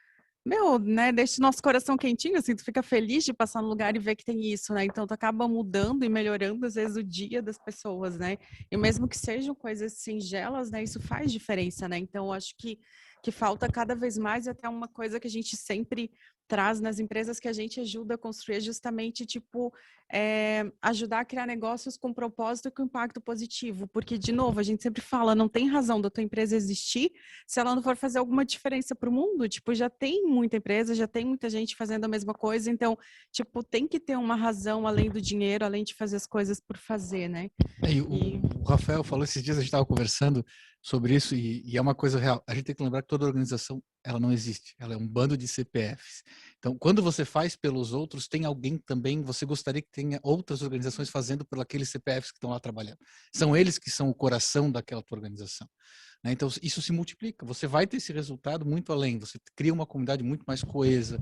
Meu, né, deixa o nosso coração quentinho, assim, tu fica feliz de passar no lugar e ver que tem isso, né? Então, tu acaba mudando e melhorando, às vezes, o dia das pessoas, né? E mesmo que sejam coisas singelas, né, isso faz diferença, né? Então, eu acho que falta cada vez mais, até uma coisa que a gente sempre traz nas empresas que a gente ajuda a construir, justamente, tipo, ajudar a criar negócios com propósito e com impacto positivo. Porque, de novo, a gente sempre fala, não tem razão da tua empresa existir se ela não for fazer alguma diferença para o mundo. Tipo, já tem muita empresa, já tem muita gente fazendo a mesma coisa, então, tipo, tem que ter uma razão além do dinheiro, além de fazer as coisas por fazer, né? O Rafael falou esses dias, a gente estava conversando sobre isso e é uma coisa real. A gente tem que lembrar que toda organização, ela não existe. Ela é um bando de CPFs. Então, quando você faz pelos outros, tem alguém também, você gostaria que tenha outras organizações fazendo por aqueles CPFs que estão lá trabalhando. São eles que são o coração daquela tua organização. Né? Então, isso se multiplica. Você vai ter esse resultado muito além. Você cria uma comunidade muito mais coesa,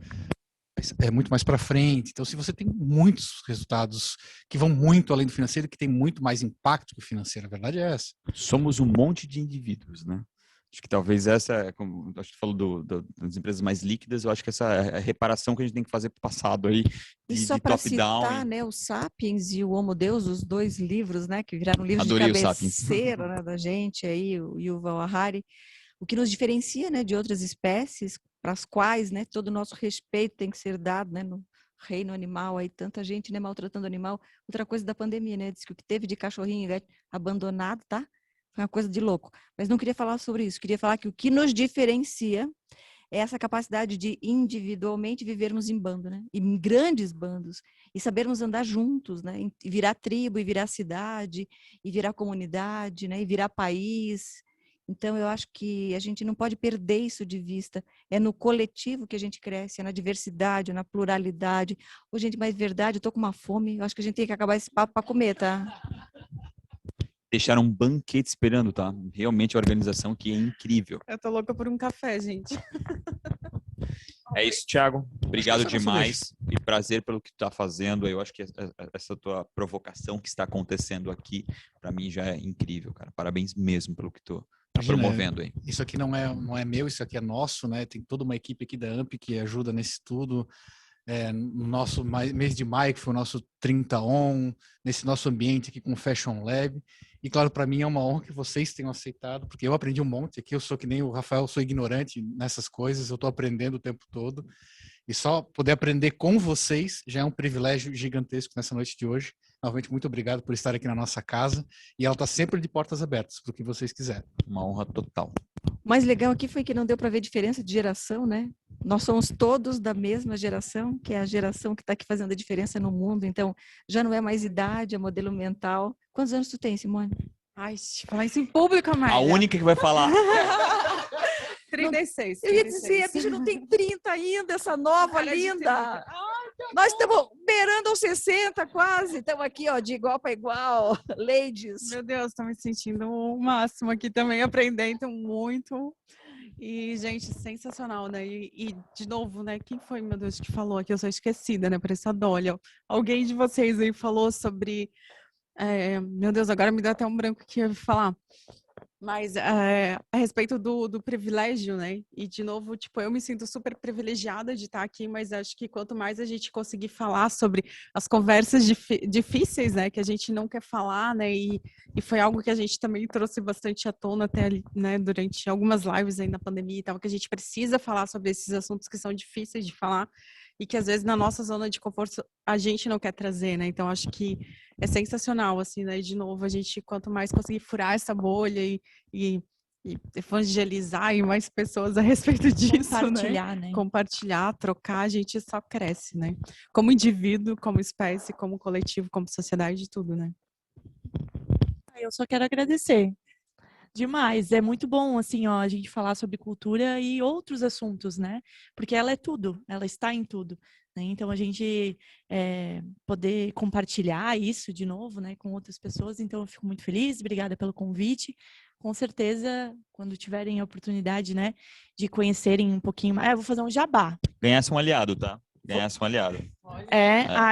muito mais para frente. Então, se você tem muitos resultados que vão muito além do financeiro, que tem muito mais impacto que o financeiro, a verdade é essa. Somos um monte de indivíduos, né? Acho que talvez essa, como acho que falou das empresas mais líquidas, eu acho que essa é a reparação que a gente tem que fazer para o passado aí, E de só para top-down. citar, né, o Sapiens e o Homo Deus, os dois livros, né, que viraram livros Adorei o de Sapiens. cabeceira, né, da gente aí, o Yuval Harari, o que nos diferencia, né, de outras espécies para as quais, né, todo o nosso respeito tem que ser dado, né, no reino animal, aí tanta gente, né, maltratando o animal. Outra coisa da pandemia, né, diz que o que teve de cachorrinho abandonado, tá? Foi uma coisa de louco. Mas não queria falar sobre isso. Queria falar que o que nos diferencia é essa capacidade de individualmente vivermos em bando, né? Em grandes bandos. E sabermos andar juntos, né? E virar tribo, e virar cidade, e virar comunidade, né? E virar país. Então, eu acho que a gente não pode perder isso de vista. É no coletivo que a gente cresce, é na diversidade, é na pluralidade. Ô, gente, mas verdade, eu tô com uma fome. Eu acho que a gente tem que acabar esse papo para comer, tá? Deixaram um banquete esperando, tá? Realmente a organização que é incrível. Eu tô louca por um café, gente. É isso, Thiago. Obrigado Acho que essa é a nossa demais e prazer pelo que tu tá fazendo. Eu acho que essa tua provocação que está acontecendo aqui, para mim já é incrível, cara. Parabéns mesmo pelo que tu tá Imagina, promovendo aí. Isso aqui não é meu, isso aqui é nosso, né? Tem toda uma equipe aqui da AMP que ajuda nesse tudo. No nosso mês de maio, que foi o nosso 30 On, nesse nosso ambiente aqui com o Fashion Lab. E claro, para mim é uma honra que vocês tenham aceitado, porque eu aprendi um monte aqui. Eu sou que nem o Rafael, sou ignorante nessas coisas, eu estou aprendendo o tempo todo. E só poder aprender com vocês já é um privilégio gigantesco nessa noite de hoje. Novamente, muito obrigado por estar aqui na nossa casa. E ela está sempre de portas abertas para o que vocês quiserem. Uma honra total. O mais legal aqui foi que não deu para ver diferença de geração, né? Nós somos todos da mesma geração, que é a geração que está aqui fazendo a diferença no mundo. Então, já não é mais idade, é modelo mental. Quantos anos tu tem, Simone? Ai, falar isso em público, Amália. A única que vai falar. 36. Eu ia 36. dizer, a bicha não tem 30 ainda, essa nova Cara de linda. 30. Nós estamos beirando aos 60 quase. Estamos aqui, ó, de igual para igual. Ladies. Meu Deus, tô me sentindo o máximo aqui também, aprendendo muito. E, gente, sensacional, né? E, de novo, né? Quem foi, meu Deus, que falou aqui? Eu sou esquecida, né? Por essa Olha, alguém de vocês aí falou sobre... meu Deus, agora me dá até um branco que eu ia falar. Mas a respeito do privilégio, né? E, de novo, tipo, eu me sinto super privilegiada de estar aqui, mas acho que quanto mais a gente conseguir falar sobre as conversas difíceis, né? Que a gente não quer falar, né? E foi algo que a gente também trouxe bastante à tona até, né? Durante algumas lives aí na pandemia e tal, que a gente precisa falar sobre esses assuntos que são difíceis de falar e que, às vezes, na nossa zona de conforto, a gente não quer trazer, né? Então, acho que é sensacional, assim, né? E, de novo, a gente, quanto mais conseguir furar essa bolha e evangelizar e mais pessoas a respeito disso, Compartilhar, né? né? Compartilhar, trocar, a gente só cresce, né? Como indivíduo, como espécie, como coletivo, como sociedade, tudo, né? Eu só quero agradecer. Demais, é muito bom, assim, ó, a gente falar sobre cultura e outros assuntos, né? Porque ela é tudo, ela está em tudo, né? Então, a gente poder compartilhar isso de novo, né, com outras pessoas. Então, eu fico muito feliz, obrigada pelo convite. Com certeza, quando tiverem a oportunidade, né, de conhecerem um pouquinho mais... eu vou fazer um jabá. Ganhasse um aliado, tá? Ganhasse um aliado.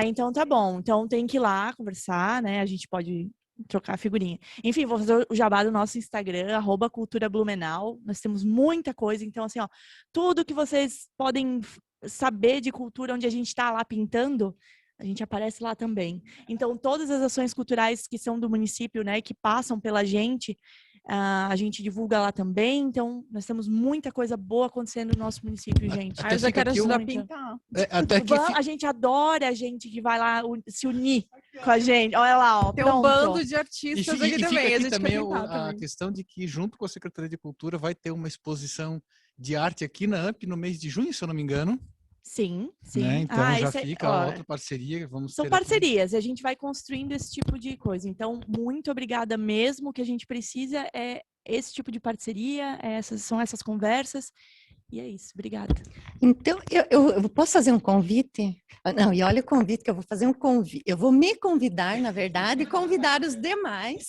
Então tá bom. Então, tem que ir lá conversar, né? A gente pode... trocar figurinha. Enfim, vou fazer o jabá do nosso Instagram, @culturablumenau. Nós temos muita coisa, então assim, ó, tudo que vocês podem saber de cultura, onde a gente está lá pintando, a gente aparece lá também. Então, todas as ações culturais que são do município, né, que passam pela gente, a gente divulga lá também. Então, nós temos muita coisa boa acontecendo no nosso município, gente. Eu já quero ajudar a muita. pintar. Até que A gente adora a gente que vai lá se unir com a gente. Olha lá, ó, Tem pronto. um bando de artistas aqui fica também. A aqui gente também quer pintar a também. questão de que, junto com a Secretaria de Cultura, vai ter uma exposição de arte aqui na AMP no mês de junho, se eu não me engano. Sim. Né? Então já isso fica ó, outra parceria. são ter parcerias, e a gente vai construindo esse tipo de coisa. Então, muito obrigada mesmo. O que a gente precisa é esse tipo de parceria, são essas conversas. E é isso, obrigada. Então, eu posso fazer um convite? Não, e olha o convite que eu vou fazer um convite. Eu vou me convidar, na verdade, e convidar os demais,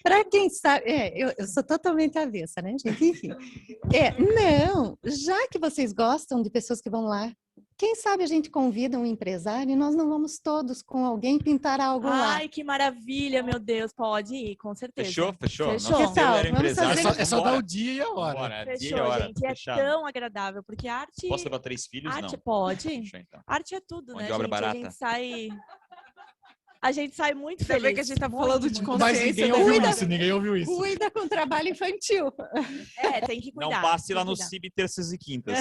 para quem sabe. Eu sou totalmente avessa, né, gente? Enfim. Não, já que vocês gostam de pessoas que vão lá, quem sabe a gente convida um empresário e nós não vamos todos com alguém pintar algo lá. Ai, que maravilha, meu Deus, pode ir, com certeza. Fechou? Fechou. Nosso Que tal? era Vamos empresário. fazer- É só dar Bora. o dia e a hora. Bora, dia e Fechou, hora. gente. É Fechado. tão agradável, porque arte... Posso levar 3 filhos? Arte Não. pode. Fechou, então. Arte é tudo, Mão né, de obra gente? barata. Tá A gente sai muito Ainda feliz. bem que a gente tá muito, falando de muito. Mas consciência. ninguém né? ouviu Cuida. isso, ninguém ouviu isso. Cuida com trabalho infantil. Tem que cuidar. Não passe tem lá que no cuidar. CIB terças e quintas.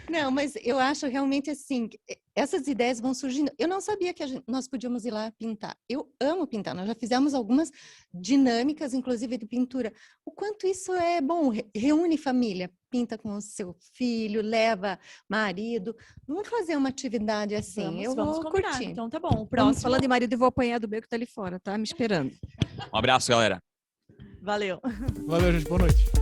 Não, mas eu acho realmente assim, essas ideias vão surgindo. Eu não sabia que nós podíamos ir lá pintar. Eu amo pintar. Nós já fizemos algumas dinâmicas, inclusive de pintura. O quanto isso é bom, reúne família, pinta com o seu filho, leva marido. Vamos fazer uma atividade assim. Vamos vou combinar. curtir. Então tá bom. O Vamos próximo... falando de marido, eu vou apanhar do meu que tá ali fora, tá? Me esperando. Um abraço, galera. Valeu. Valeu, gente. Boa noite.